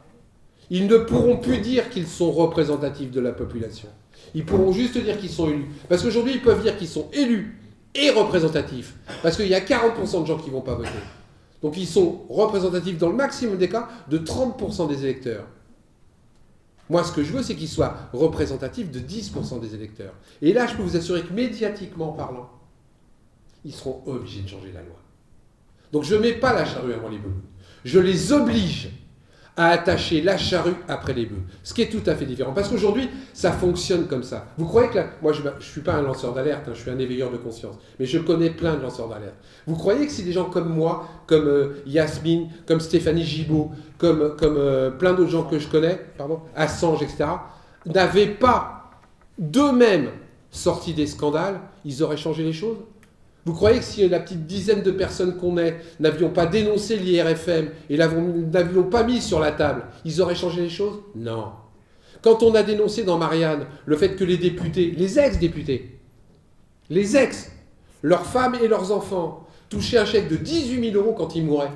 ils ne pourront plus dire qu'ils sont représentatifs de la population. Ils pourront juste dire qu'ils sont élus. Parce qu'aujourd'hui, ils peuvent dire qu'ils sont élus et représentatifs. Parce qu'il y a 40% de gens qui ne vont pas voter. Donc ils sont représentatifs dans le maximum des cas de 30% des électeurs. Moi, ce que je veux, c'est qu'ils soient représentatifs de 10% des électeurs. Et là, je peux vous assurer que médiatiquement parlant, ils seront obligés de changer la loi. Donc je ne mets pas la charrue avant les bœufs. Je les oblige à attacher la charrue après les bœufs. Ce qui est tout à fait différent. Parce qu'aujourd'hui, ça fonctionne comme ça. Vous croyez que moi, je ne suis pas un lanceur d'alerte, je suis un éveilleur de conscience. Mais je connais plein de lanceurs d'alerte. Vous croyez que si des gens comme moi, comme Yasmine, comme Stéphanie Gibault, comme plein d'autres gens que je connais, Assange, etc., n'avaient pas d'eux-mêmes sorti des scandales, ils auraient changé les choses? Vous croyez que si la petite dizaine de personnes qu'on est n'avions pas dénoncé l'IRFM et n'avions pas mis sur la table, ils auraient changé les choses? Non. Quand on a dénoncé dans Marianne le fait que les députés, les ex-députés, leurs femmes et leurs enfants touchaient un chèque de 18 000 € quand ils mouraient,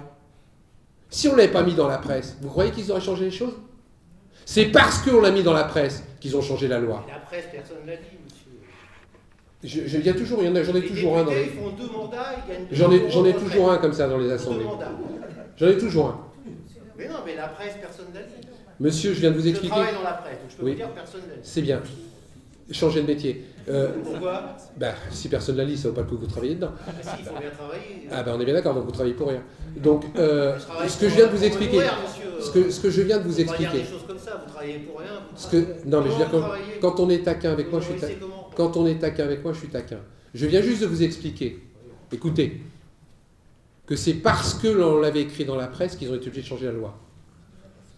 si on ne l'avait pas mis dans la presse, vous croyez qu'ils auraient changé les choses? C'est parce qu'on l'a mis dans la presse qu'ils ont changé la loi. Et la presse, personne ne l'a dit, monsieur. Il y a toujours, j'en ai toujours un dans les... Ils font 2 mandats, ils gagnent 2 J'en ai toujours un comme ça dans les assemblées. 2 mandats. J'en ai toujours un. Mais non, mais la presse, personne ne l'a dit. Monsieur, je viens de vous Je expliquer. travaille dans la presse, donc je peux Oui. vous dire personne ne l'a dit. C'est bien. Changer de métier. Pourquoi? Si personne ne la lit, ça ne vaut pas le coup que vous travaillez dedans. Ah, si, il faut bien travailler. Ah on est bien d'accord, donc vous travaillez pour rien. Donc, Je travaille ce que je viens de vous pour expliquer, honoraire, monsieur. ce que je viens de vous Faut pas dire expliquer, des choses comme ça, vous travaillez pour rien. non mais je veux dire, Comment vous travaillez? quand on est taquin avec moi, Vous je suis nourrissez taquin. comment? Quand on est taquin avec moi, je suis taquin. Je viens juste de vous expliquer, écoutez, que c'est parce que l'on l'avait écrit dans la presse qu'ils ont été obligés de changer la loi.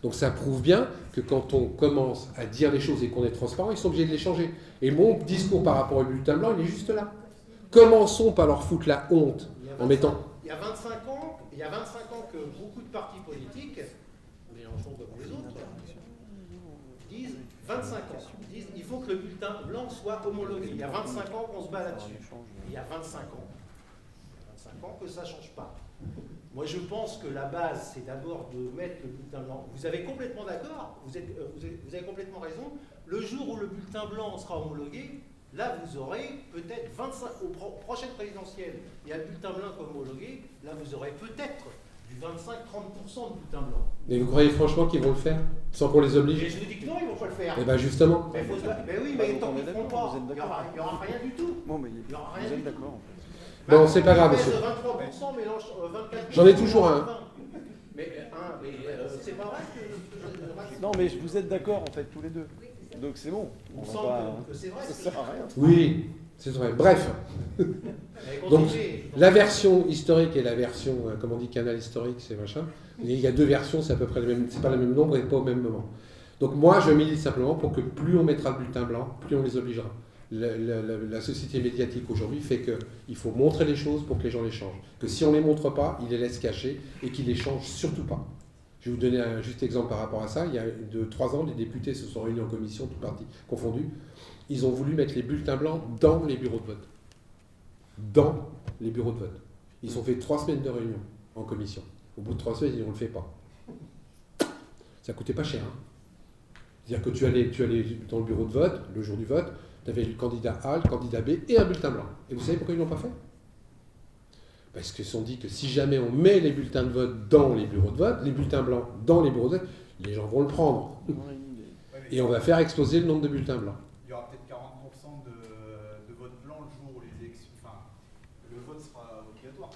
Donc ça prouve bien que quand on commence à dire les choses et qu'on est transparent, ils sont obligés de les changer. Et mon discours par rapport au bulletin blanc, il est juste là. Commençons par leur foutre la honte en mettant... Il y a 25 ans que beaucoup de partis politiques, Mélenchon comme les autres, disent 25 ans, disent il faut que le bulletin blanc soit homologué. Il y a 25 ans qu'on se bat là-dessus. Il y a 25 ans que ça ne change pas. Moi, je pense que la base, c'est d'abord de mettre le bulletin blanc. Vous avez complètement d'accord, vous avez complètement raison. Le jour où le bulletin blanc sera homologué, là, vous aurez peut-être 25, aux prochaines présidentielles, il y a le bulletin blanc homologué, là, vous aurez peut-être du 25-30% de bulletin blanc. Mais vous croyez franchement qu'ils vont le faire sans qu'on les oblige? Et je vous dis que non, ils ne vont pas le faire. Eh bien justement. Mais, oui, mais tant qu'ils ne feront pas, il n'y aura rien du tout. Bon, mais Il y aura rien vous du êtes tout. d'accord en fait. Bon, c'est pas grave, monsieur. 23%, mélange 24%. J'en ai toujours un. C'est pas vrai que... Non, mais vous êtes d'accord en fait tous les deux. Donc c'est bon. On On sent va pas... que c'est vrai. Ça sert à rien. Oui, c'est vrai. Bref, donc la version historique et la version, comme on dit, canal historique, c'est machin. Il y a deux versions, c'est à peu près le même, c'est pas le même nombre et pas au même moment. Donc moi, je milite simplement pour que plus on mettra de bulletins blancs, plus on les obligera. La société médiatique aujourd'hui fait qu'il faut montrer les choses pour que les gens les changent. Que si on ne les montre pas, ils les laissent cachés et qu'ils les changent surtout pas. Je vais vous donner un juste exemple par rapport à ça. Il y a 3 ans, les députés se sont réunis en commission, tous partis confondus. Ils ont voulu mettre les bulletins blancs dans les bureaux de vote. Dans les bureaux de vote. Ils ont fait 3 semaines de réunion en commission. Au bout de 3 semaines, ils disent on ne le fait pas. Ça coûtait pas cher. Hein. C'est-à-dire que tu allais dans le bureau de vote, le jour du vote, tu avais le candidat A, le candidat B et un bulletin blanc. Et vous savez pourquoi ils ne l'ont pas fait? Parce qu'ils se sont dit que si jamais on met les bulletins de vote dans les bureaux de vote, les bulletins blancs dans les bureaux de vote, les gens vont le prendre. Et on va faire exploser le nombre de bulletins blancs. Il y aura peut-être 40% de vote blanc le jour où les élections. Enfin, le vote sera obligatoire.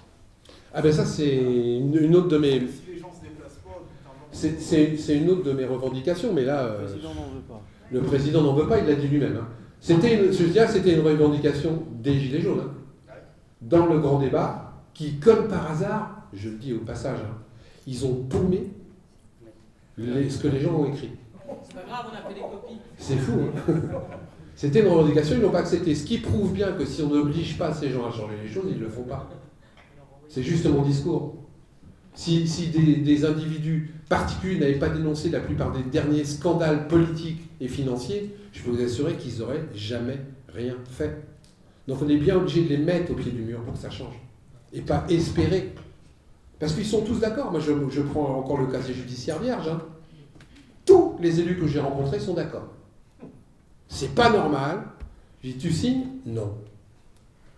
Ah ben ça, c'est une autre de mes... Si les gens se déplacent pas, le bulletin blanc. C'est une autre de mes revendications, mais là... Le président n'en veut pas. Le président n'en veut pas, il l'a dit lui-même. Hein. C'était une revendication des Gilets jaunes. Hein. Dans le grand débat, qui, comme par hasard, je le dis au passage, hein, ils ont paumé ce que les gens ont écrit. C'est pas grave, on a fait des copies. C'est fou. Hein. C'était une revendication, ils n'ont pas accepté. Ce qui prouve bien que si on n'oblige pas ces gens à changer les choses, ils ne le font pas. C'est juste mon discours. Si des individus particuliers n'avaient pas dénoncé la plupart des derniers scandales politiques et financiers, je peux vous assurer qu'ils n'auraient jamais rien fait. Donc on est bien obligé de les mettre au pied du mur pour que ça change. Et pas espérer. Parce qu'ils sont tous d'accord. Moi, je prends encore le casier judiciaire vierge. Hein. Tous les élus que j'ai rencontrés sont d'accord. C'est pas normal. Je dis, tu signes? Non.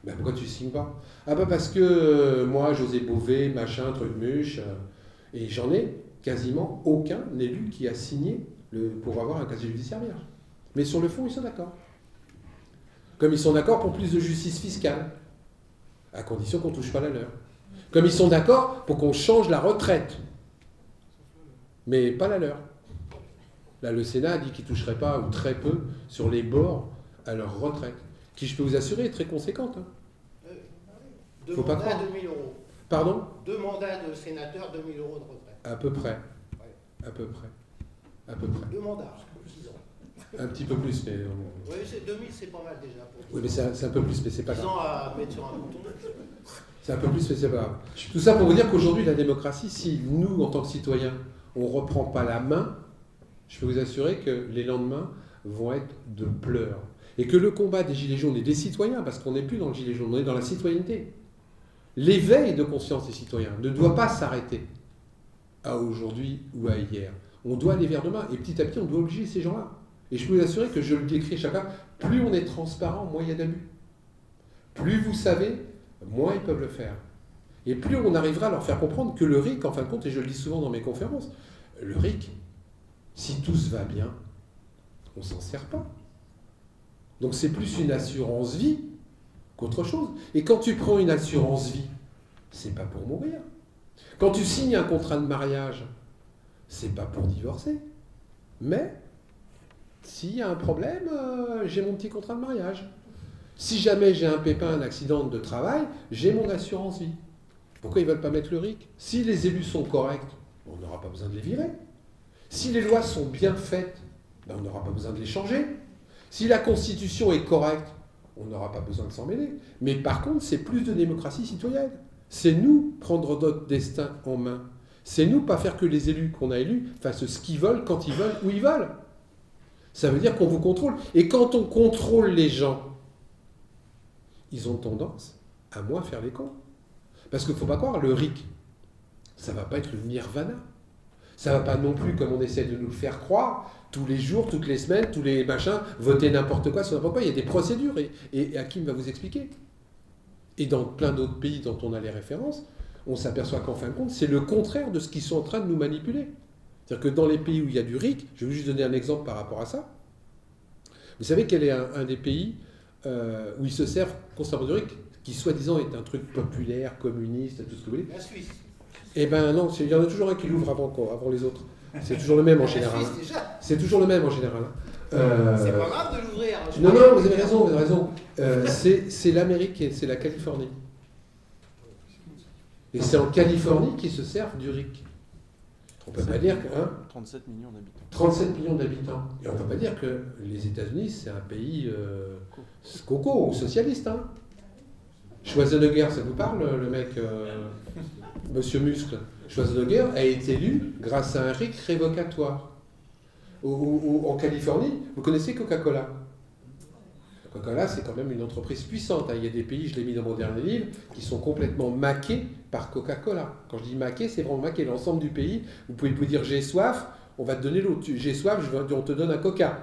Ben pourquoi tu signes pas? Ah ben parce que moi, José Bové, machin, truc muche, et j'en ai quasiment aucun élu qui a signé pour avoir un casier judiciaire vierge. Mais sur le fond, ils sont d'accord. Comme ils sont d'accord pour plus de justice fiscale, à condition qu'on ne touche pas la leur. Comme ils sont d'accord pour qu'on change la retraite, mais pas la leur. Là, le Sénat a dit qu'il ne toucherait pas, ou très peu, sur les bords à leur retraite, qui, je peux vous assurer, est très conséquente. Hein. Deux Faut pas mandats, croire. 2000 euros. Pardon? 2 mandats de sénateur, 2000 euros de retraite. À peu près. À peu près. À peu près. 2 mandats, 10 ans. Un petit peu plus, mais... Oui, 2000, c'est pas mal déjà. Pour Oui, mais c'est un peu plus, mais c'est pas 10 grave. ans à mettre sur un bouton. C'est un peu plus, mais c'est pas grave. Tout ça pour vous dire qu'aujourd'hui, la démocratie, si nous, en tant que citoyens, on ne reprend pas la main, je peux vous assurer que les lendemains vont être de pleurs. Et que le combat des Gilets jaunes et des citoyens, parce qu'on n'est plus dans le Gilet jaune, on est dans la citoyenneté. L'éveil de conscience des citoyens ne doit pas s'arrêter à aujourd'hui ou à hier. On doit aller vers demain. Et petit à petit, on doit obliger ces gens-là. Et je peux vous assurer que je le décris chacun, plus on est transparent, moins il y a d'abus. Plus vous savez, moins ils peuvent le faire. Et plus on arrivera à leur faire comprendre que le RIC, en fin de compte, et je le dis souvent dans mes conférences, le RIC, si tout se va bien, on ne s'en sert pas. Donc c'est plus une assurance vie qu'autre chose. Et quand tu prends une assurance vie, c'est pas pour mourir. Quand tu signes un contrat de mariage, c'est pas pour divorcer. Mais s'il y a un problème, j'ai mon petit contrat de mariage. Si jamais j'ai un pépin, un accident de travail, j'ai mon assurance vie. Pourquoi ils ne veulent pas mettre le RIC? Si les élus sont corrects, on n'aura pas besoin de les virer. Si les lois sont bien faites, on n'aura pas besoin de les changer. Si la Constitution est correcte, on n'aura pas besoin de s'en mêler. Mais par contre, c'est plus de démocratie citoyenne. C'est nous prendre notre destin en main. C'est nous pas faire que les élus qu'on a élus fassent ce qu'ils veulent, quand ils veulent, où ils veulent. Ça veut dire qu'on vous contrôle. Et quand on contrôle les gens, ils ont tendance à moins faire les cons. Parce qu'il ne faut pas croire, le RIC, ça ne va pas être le nirvana. Ça ne va pas non plus, comme on essaie de nous le faire croire, tous les jours, toutes les semaines, tous les machins, voter n'importe quoi sur n'importe quoi. Il y a des procédures. Et Hakim va vous expliquer. Et dans plein d'autres pays dont on a les références, on s'aperçoit qu'en fin de compte, c'est le contraire de ce qu'ils sont en train de nous manipuler. C'est-à-dire que dans les pays où il y a du RIC, je vais juste donner un exemple par rapport à ça. Vous savez quel est un des pays où ils se servent constamment du RIC, qui soi-disant est un truc populaire, communiste, tout ce que vous voulez? La Suisse. Eh ben non, il y en a toujours un qui l'ouvre avant les autres. C'est toujours le même en général. La Suisse, déjà. C'est toujours le même en général. C'est pas grave de l'ouvrir. hein. Non, non, vous avez raison. C'est l'Amérique et c'est la Californie. Et c'est en Californie qu'ils se servent du RIC. On ne peut pas dire que... 37 millions d'habitants. 37 millions d'habitants. Et on ne peut pas dire que les États-Unis, c'est un pays coco ou socialiste. Hein. Schwarzenegger, ça vous parle, le mec, Monsieur Muscle? Schwarzenegger a été élu grâce à un RIC révocatoire. En Californie, vous connaissez Coca-Cola? Coca-Cola, c'est quand même une entreprise puissante. Il y a des pays, je l'ai mis dans mon dernier livre, qui sont complètement maqués par Coca-Cola. Quand je dis maqué, c'est vraiment maqué. L'ensemble du pays, vous pouvez vous dire j'ai soif, on va te donner l'eau. J'ai soif, on te donne un Coca.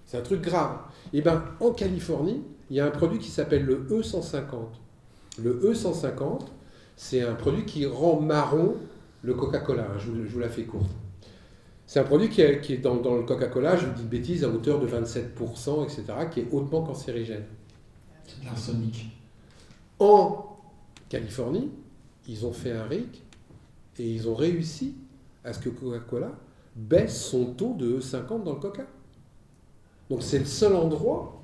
C'est un truc grave. Et bien, en Californie, il y a un produit qui s'appelle le E150. Le E150, c'est un produit qui rend marron le Coca-Cola. Je vous la fais courte. C'est un produit qui est dans le Coca-Cola, je vous dis une bêtise, à hauteur de 27%, etc., qui est hautement cancérigène. C'est de l'arsenic. En Californie, ils ont fait un RIC et ils ont réussi à ce que Coca-Cola baisse son taux de E50 dans le Coca. Donc c'est le seul endroit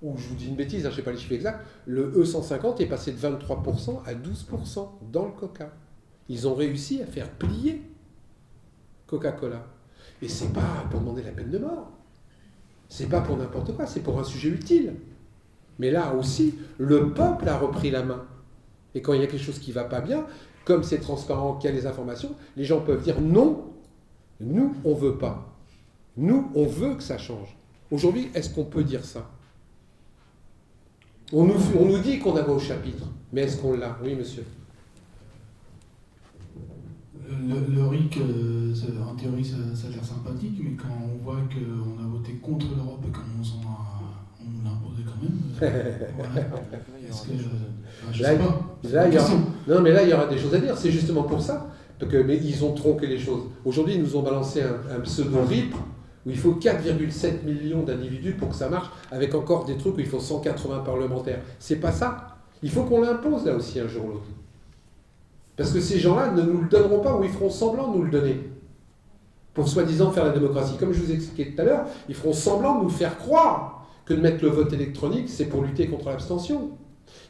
où, je vous dis une bêtise, je ne sais pas les chiffres exacts, le E150 est passé de 23% à 12% dans le Coca. Ils ont réussi à faire plier Coca-Cola. Et c'est pas pour demander la peine de mort. C'est pas pour n'importe quoi, c'est pour un sujet utile. Mais là aussi, le peuple a repris la main. Et quand il y a quelque chose qui ne va pas bien, comme c'est transparent, qu'il y a les informations, les gens peuvent dire non, nous, on ne veut pas. Nous, on veut que ça change. Aujourd'hui, est-ce qu'on peut dire ça? On nous dit qu'on a au chapitre, mais est-ce qu'on l'a? Oui, monsieur. Le RIC, en théorie, ça a l'air sympathique, mais quand on voit qu'on a voté contre l'Europe et qu'on nous l'a imposé quand même, voilà. Est-ce que... je sais pas. Non, mais là, il y aura des choses à dire. C'est justement pour ça. Mais ils ont tronqué les choses. Aujourd'hui, ils nous ont balancé un pseudo-RIP où il faut 4,7 millions d'individus pour que ça marche, avec encore des trucs où il faut 180 parlementaires. C'est pas ça. Il faut qu'on l'impose là aussi un jour ou l'autre. Parce que ces gens-là ne nous le donneront pas ou ils feront semblant de nous le donner. Pour soi-disant faire la démocratie. Comme je vous expliquais tout à l'heure, ils feront semblant de nous faire croire que de mettre le vote électronique, c'est pour lutter contre l'abstention.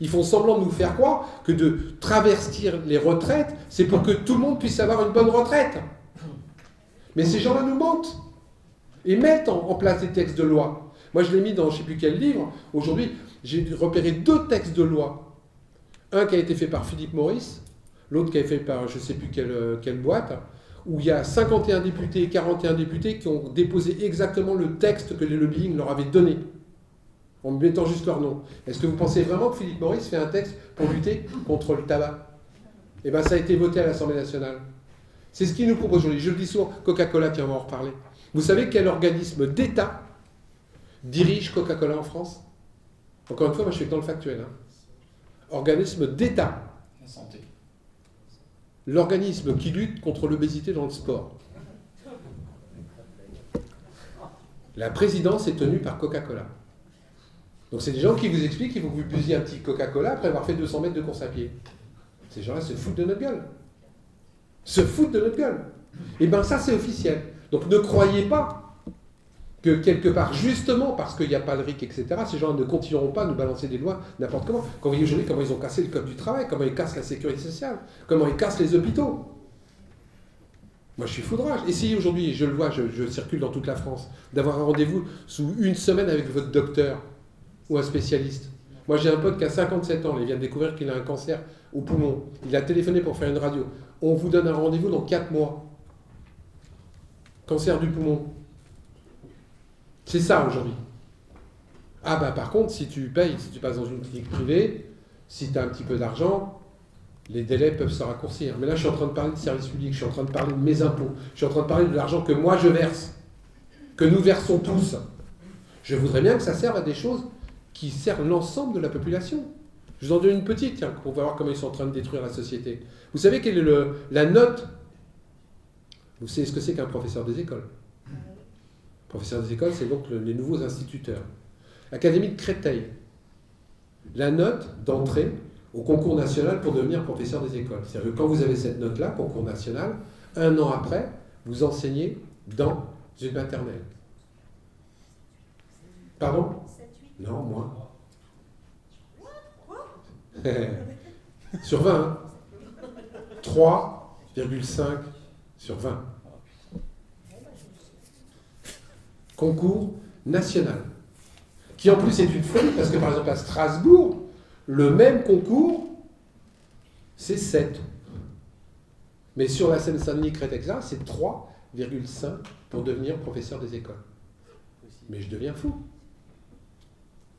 Ils font semblant de nous faire croire que de travestir les retraites, c'est pour que tout le monde puisse avoir une bonne retraite. Mais ces gens-là nous mentent. Et mettent en place des textes de loi. Moi, je l'ai mis dans je ne sais plus quel livre. Aujourd'hui, j'ai repéré 2 textes de loi. Un qui a été fait par Philippe Maurice, l'autre qui a été fait par je ne sais plus quelle boîte, où il y a 51 députés et 41 députés qui ont déposé exactement le texte que les lobbying leur avaient donné, en mettant juste leur nom. Est-ce que vous pensez vraiment que Philippe Maurice fait un texte pour lutter contre le tabac? Eh bien, ça a été voté à l'Assemblée nationale. C'est ce qu'il nous propose aujourd'hui. Je le dis souvent, Coca-Cola, tiens, on va en reparler. Vous savez quel organisme d'État dirige Coca-Cola en France? Encore une fois, moi je suis dans le factuel. Organisme d'État. La santé. L'organisme qui lutte contre l'obésité dans le sport. La présidence est tenue par Coca-Cola. Donc c'est des gens qui vous expliquent qu'il faut que vous busiez un petit Coca-Cola après avoir fait 200 mètres de course à pied. Ces gens-là se foutent de notre gueule. Se foutent de notre gueule. Et bien ça c'est officiel. Donc ne croyez pas que quelque part, justement parce qu'il n'y a pas le RIC, etc., ces gens ne continueront pas à nous balancer des lois n'importe comment. Quand vous voyez aujourd'hui comment ils ont cassé le code du travail, comment ils cassent la sécurité sociale, comment ils cassent les hôpitaux. Moi je suis foudrage. Essayez aujourd'hui, je le vois, je circule dans toute la France, d'avoir un rendez-vous sous une semaine avec votre docteur ou un spécialiste. Moi j'ai un pote qui a 57 ans, il vient de découvrir qu'il a un cancer au poumon. Il a téléphoné pour faire une radio. On vous donne un rendez-vous dans 4 mois. Cancer du poumon. C'est ça aujourd'hui. Ah bah par contre, si tu payes, si tu passes dans une clinique privée, si tu as un petit peu d'argent, les délais peuvent se raccourcir. Mais là, je suis en train de parler de services publics, je suis en train de parler de mes impôts, je suis en train de parler de l'argent que moi je verse, que nous versons tous. Je voudrais bien que ça serve à des choses qui servent l'ensemble de la population. Je vous en donne une petite, tiens, pour voir comment ils sont en train de détruire la société. Vous savez quelle est la note? Vous savez ce que c'est qu'un professeur des écoles? Professeur des écoles, c'est donc les nouveaux instituteurs. Académie de Créteil. La note d'entrée au concours national pour devenir professeur des écoles. C'est-à-dire que quand vous avez cette note-là, concours national, 1 an après, vous enseignez dans une maternelle. Pardon? Non, moins. Sur 20, hein. 3,5 sur 20. Concours national. Qui en plus est une folie, parce que par exemple à Strasbourg, le même concours, c'est 7. Mais sur la Seine-Saint-Denis, Créteil, c'est 3,5 pour devenir professeur des écoles. Mais je deviens fou.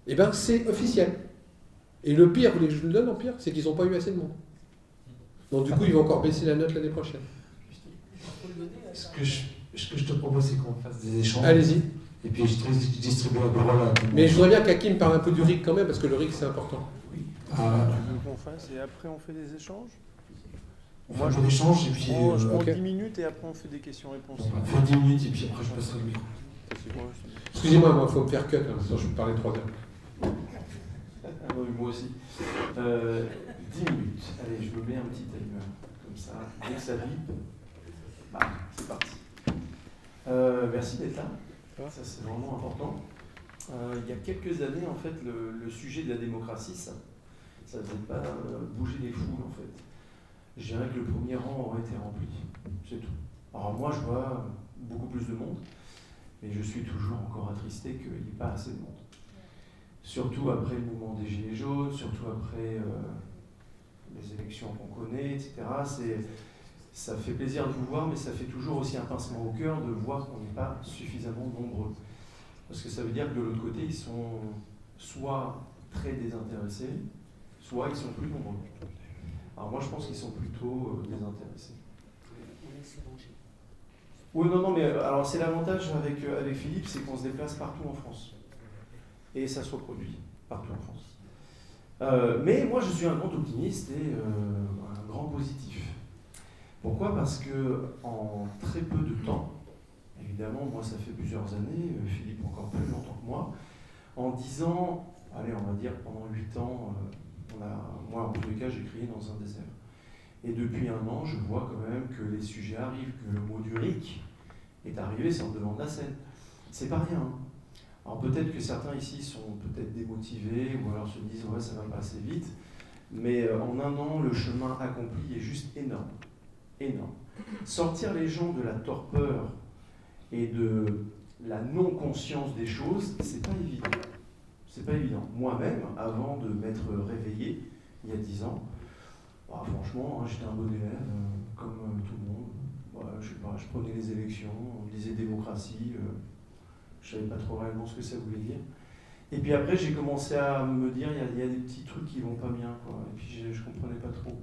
Eh bien, c'est officiel. Et le pire, vous voulez que je vous le donne en pire, c'est qu'ils n'ont pas eu assez de monde. Donc du coup, ils vont encore baisser la note l'année prochaine. Ce que je te propose, c'est qu'on fasse des échanges. Allez-y. Et puis je distribue la parole à tout le monde. Mais je voudrais bien qu'Hakim parle un peu du RIC quand même, parce que le RIC, c'est important. Tu veux qu'on fasse et après on fait des échanges? On fait un peu d'échange et puis... je prends ok. 10 minutes et après on fait des questions-réponses. On va faire 10 minutes et puis après je passerai le micro. Excusez-moi, moi, il faut me faire cut, hein, sinon je peux parler 3 heures. Ah oui, moi aussi. 10 minutes. Allez, je me mets un petit timer. Comme ça, dès que ça vibre, bah, c'est parti. Merci d'être là. Ça, c'est vraiment important. Il y a quelques années, en fait, le sujet de la démocratie, ça ne faisait pas bouger les foules, en fait. Je dirais que le premier rang aurait été rempli. C'est tout. Alors moi, je vois beaucoup plus de monde, mais je suis toujours encore attristé qu'il n'y ait pas assez de monde. Surtout après le mouvement des Gilets jaunes, surtout après les élections qu'on connaît, etc. Ça fait plaisir de vous voir, mais ça fait toujours aussi un pincement au cœur de voir qu'on n'est pas suffisamment nombreux. Parce que ça veut dire que de l'autre côté, ils sont soit très désintéressés, soit ils sont plus nombreux. Alors moi, je pense qu'ils sont plutôt désintéressés. Oui, non, mais alors c'est l'avantage avec Philippe, c'est qu'on se déplace partout en France. Et ça se reproduit partout en France. Mais moi, je suis un grand optimiste et un grand positif. Pourquoi? Parce que en très peu de temps, évidemment, moi ça fait plusieurs années, Philippe encore plus longtemps que moi, en 10 ans, allez, on va dire pendant 8 ans, moi en tous les cas j'ai crié dans un désert. Et depuis 1 an, je vois quand même que les sujets arrivent, que le mot du RIC est arrivé, c'est en devant de la scène. C'est pas rien. Hein. Alors peut-être que certains ici sont peut-être démotivés ou alors se disent ouais ça va pas assez vite, mais en 1 an, le chemin accompli est juste énorme. Énorme. Sortir les gens de la torpeur et de la non-conscience des choses, c'est pas évident. C'est pas évident. Moi-même, avant de m'être réveillé, il y a 10 ans, bah, franchement, j'étais un bon élève, comme tout le monde. Voilà, je sais pas, je prenais les élections, on disait démocratie, je savais pas trop réellement ce que ça voulait dire. Et puis après, j'ai commencé à me dire, il y a des petits trucs qui vont pas bien, quoi. Et puis je comprenais pas trop.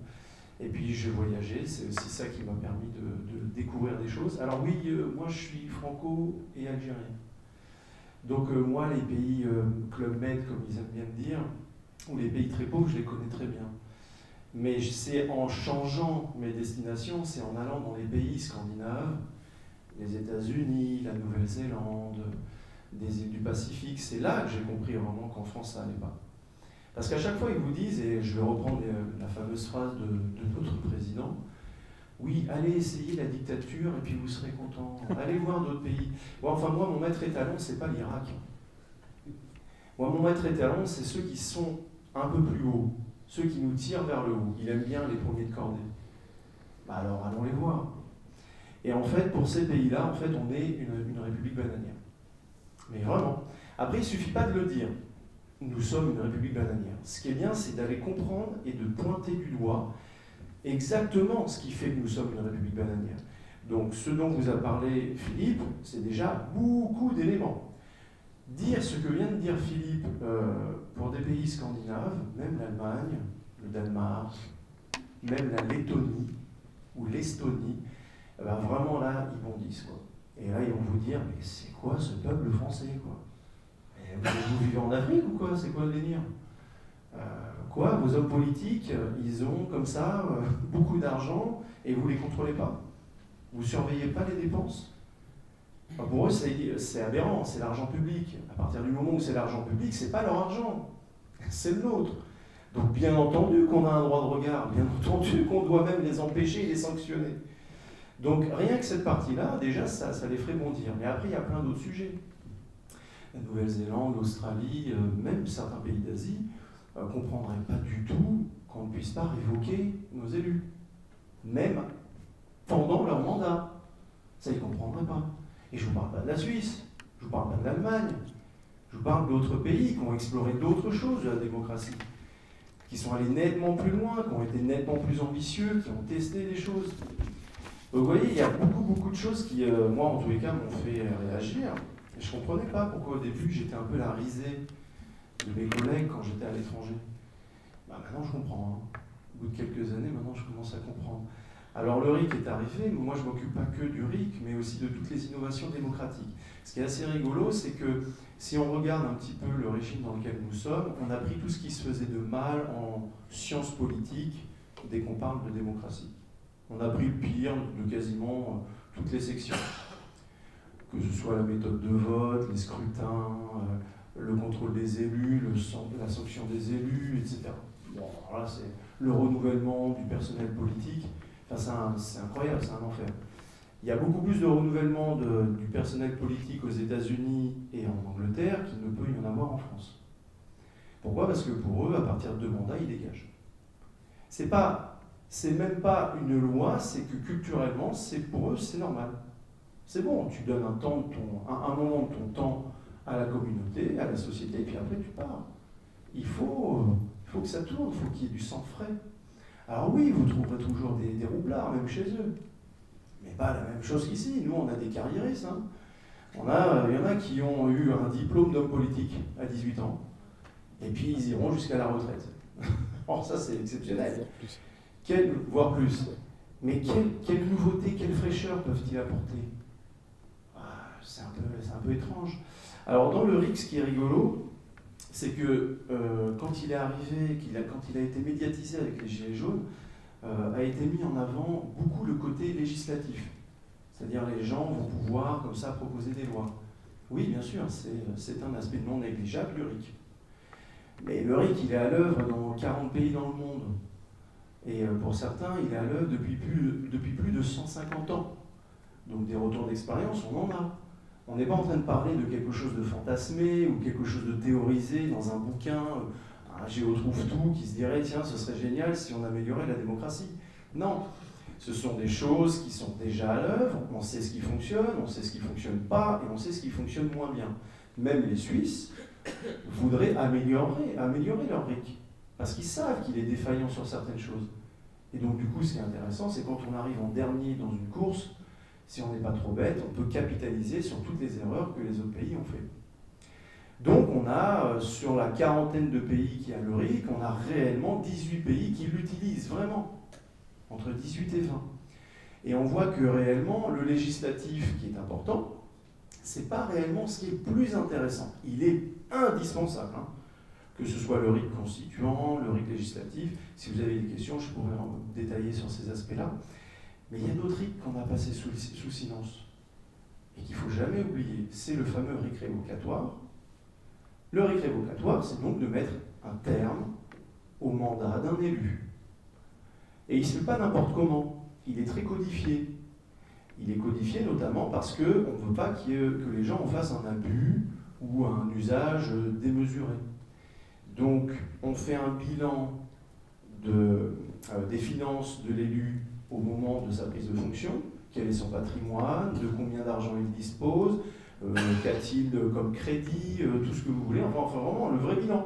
Et puis je voyageais, c'est aussi ça qui m'a permis de découvrir des choses. Alors oui, moi je suis franco et algérien. Donc moi les pays Club Med, comme ils aiment bien me dire, ou les pays très pauvres, je les connais très bien. Mais c'est en changeant mes destinations, c'est en allant dans les pays scandinaves, les États-Unis, la Nouvelle-Zélande, des îles du Pacifique, c'est là que j'ai compris vraiment qu'en France ça n'allait pas. Parce qu'à chaque fois, ils vous disent, et je vais reprendre la fameuse phrase de notre président, oui, allez essayer la dictature et puis vous serez content. Allez voir d'autres pays. Bon, enfin, moi, mon maître étalon, c'est pas l'Irak. Moi, mon maître étalon, c'est ceux qui sont un peu plus hauts, ceux qui nous tirent vers le haut. Il aime bien les premiers de cordée. Bah alors, allons les voir. Et en fait, pour ces pays-là, en fait, on est une république bananière. Mais vraiment. Après, il ne suffit pas de le dire. Nous sommes une république bananière. Ce qui est bien, c'est d'aller comprendre et de pointer du doigt exactement ce qui fait que nous sommes une république bananière. Donc, ce dont vous a parlé Philippe, c'est déjà beaucoup d'éléments. Dire ce que vient de dire Philippe pour des pays scandinaves, même l'Allemagne, le Danemark, même la Lettonie ou l'Estonie, ben vraiment là, ils bondissent, quoi. Et là, ils vont vous dire, mais c'est quoi ce peuple français, quoi? Vous vivez en Afrique ou quoi? C'est quoi le délire? Quoi? Vos hommes politiques, ils ont comme ça beaucoup d'argent et vous ne les contrôlez pas? Vous ne surveillez pas les dépenses? Enfin, pour eux, c'est aberrant, c'est l'argent public. À partir du moment où c'est l'argent public, c'est pas leur argent, c'est le nôtre. Donc bien entendu qu'on a un droit de regard, bien entendu qu'on doit même les empêcher et les sanctionner. Donc rien que cette partie-là, déjà, ça les ferait bondir. Mais après, il y a plein d'autres sujets. La Nouvelle-Zélande, l'Australie, même certains pays d'Asie, ne comprendraient pas du tout qu'on ne puisse pas révoquer nos élus. Même pendant leur mandat. Ça, ils ne comprendraient pas. Et je ne vous parle pas de la Suisse, je ne vous parle pas de l'Allemagne, je vous parle d'autres pays qui ont exploré d'autres choses de la démocratie, qui sont allés nettement plus loin, qui ont été nettement plus ambitieux, qui ont testé des choses. Donc vous voyez, il y a beaucoup de choses qui, moi en tous les cas, m'ont fait réagir. Et je ne comprenais pas pourquoi au début j'étais un peu la risée de mes collègues quand j'étais à l'étranger. Bah, maintenant je comprends. Hein. Au bout de quelques années, maintenant je commence à comprendre. Alors le RIC est arrivé, mais moi je ne m'occupe pas que du RIC, mais aussi de toutes les innovations démocratiques. Ce qui est assez rigolo, c'est que si on regarde un petit peu le régime dans lequel nous sommes, on a pris tout ce qui se faisait de mal en sciences politiques dès qu'on parle de démocratie. On a pris le pire de quasiment toutes les sections. Que ce soit la méthode de vote, les scrutins, le contrôle des élus, la sanction des élus, etc. Bon, alors là, c'est le renouvellement du personnel politique. Enfin, c'est incroyable, c'est un enfer. Il y a beaucoup plus de renouvellement du personnel politique aux États-Unis et en Angleterre qu'il ne peut y en avoir en France. Pourquoi ? Parce que pour eux, à partir de 2 mandats, ils dégagent. C'est même pas une loi, c'est que culturellement, pour eux, c'est normal. C'est bon, tu donnes un moment de ton temps à la communauté, à la société, et puis après tu pars. Il faut que ça tourne, il faut qu'il y ait du sang frais. Alors oui, vous trouverez toujours des roublards, même chez eux. Mais pas la même chose qu'ici. Nous, on a des carriéristes. Hein. Il y en a qui ont eu un diplôme d'homme politique à 18 ans, et puis ils iront jusqu'à la retraite. Alors ça, c'est exceptionnel. Voire plus. Mais quelle nouveauté, quelle fraîcheur peuvent-ils apporter ? C'est un peu étrange. Alors dans le RIC, ce qui est rigolo, c'est que quand il est arrivé, quand il a été médiatisé avec les Gilets jaunes, a été mis en avant beaucoup le côté législatif. C'est-à-dire les gens vont pouvoir comme ça proposer des lois. Oui, bien sûr, c'est un aspect non négligeable, le RIC. Mais le RIC, il est à l'œuvre dans 40 pays dans le monde. Et pour certains, il est à l'œuvre depuis plus de 150 ans. Donc des retours d'expérience, on en a. On n'est pas en train de parler de quelque chose de fantasmé ou quelque chose de théorisé dans un bouquin, un géotrouve-tout qui se dirait « tiens, ce serait génial si on améliorait la démocratie ». Non, ce sont des choses qui sont déjà à l'œuvre, on sait ce qui fonctionne, on sait ce qui ne fonctionne pas et on sait ce qui fonctionne moins bien. Même les Suisses voudraient améliorer leur RIC, parce qu'ils savent qu'il est défaillant sur certaines choses. Et donc du coup, ce qui est intéressant, c'est quand on arrive en dernier dans une course, si on n'est pas trop bête, on peut capitaliser sur toutes les erreurs que les autres pays ont fait. Donc on a, sur la quarantaine de pays qui a le RIC, on a réellement 18 pays qui l'utilisent vraiment, entre 18 et 20. Et on voit que réellement, le législatif qui est important, c'est pas réellement ce qui est le plus intéressant. Il est indispensable, hein, que ce soit le RIC constituant, le RIC législatif. Si vous avez des questions, je pourrais en détailler sur ces aspects-là. Mais il y a d'autres RIC qu'on a passés sous silence et qu'il ne faut jamais oublier. C'est le fameux RIC révocatoire. Le RIC révocatoire, c'est donc de mettre un terme au mandat d'un élu. Et il ne se fait pas n'importe comment. Il est très codifié. Il est codifié notamment parce qu'on ne veut pas que les gens en fassent un abus ou un usage démesuré. Donc, on fait un bilan des finances de l'élu au moment de sa prise de fonction, quel est son patrimoine, de combien d'argent il dispose, qu'a-t-il comme crédit, tout ce que vous voulez, enfin vraiment le vrai bilan.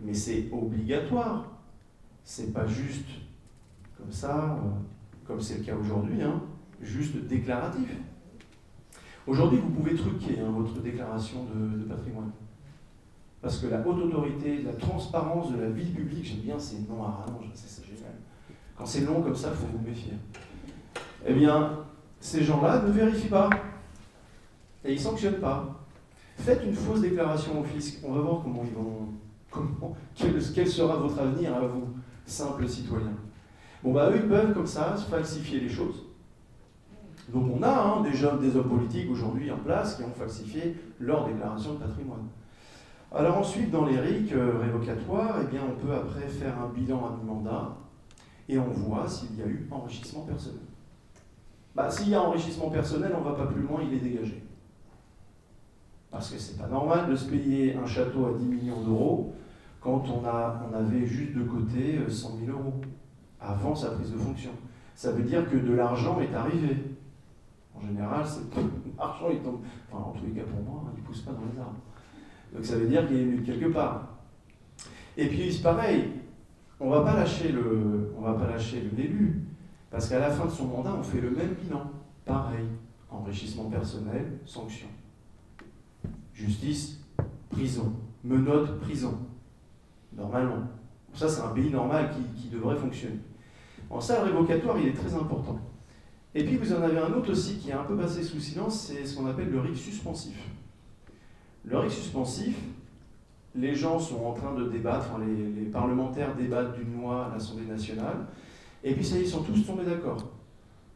Mais c'est obligatoire, c'est pas juste comme ça, comme c'est le cas aujourd'hui, hein, juste déclaratif. Aujourd'hui, vous pouvez truquer votre déclaration de patrimoine. Parce que la haute autorité, la transparence de la vie publique, j'aime bien ces noms à rallonge, c'est génial. Quand c'est long comme ça, il faut vous méfier. Eh bien, ces gens-là ne vérifient pas. Et ils ne sanctionnent pas. Faites une fausse déclaration au fisc. On va voir quel sera votre avenir à vous, simples citoyens. Bon, bah eux, ils peuvent comme ça falsifier les choses. Donc on a déjà des hommes politiques aujourd'hui en place qui ont falsifié leur déclaration de patrimoine. Alors ensuite, dans les RIC révocatoires, eh bien, on peut après faire un bilan à mi-mandat et on voit s'il y a eu enrichissement personnel. S'il y a enrichissement personnel, on ne va pas plus loin, il est dégagé. Parce que c'est pas normal de se payer un château à 10 millions d'euros quand on avait juste de côté 100 000 euros avant sa prise de fonction. Ça veut dire que de l'argent est arrivé. En général, l'argent, il tombe, enfin en tous les cas pour moi, il ne pousse pas dans les arbres. Donc ça veut dire qu'il est venu de quelque part. Et puis c'est pareil, on ne va pas lâcher l'élu, parce qu'à la fin de son mandat, on fait le même bilan. Pareil, enrichissement personnel, sanction. Justice, prison. Menottes, prison. Normalement. Ça, c'est un pays normal qui devrait fonctionner. En ça, le révocatoire, il est très important. Et puis, vous en avez un autre aussi qui est un peu passé sous silence, c'est ce qu'on appelle le RIC suspensif. Le RIC suspensif, les gens sont en train de débattre, enfin, les parlementaires débattent d'une loi à l'Assemblée nationale, et puis ça, ils sont tous tombés d'accord.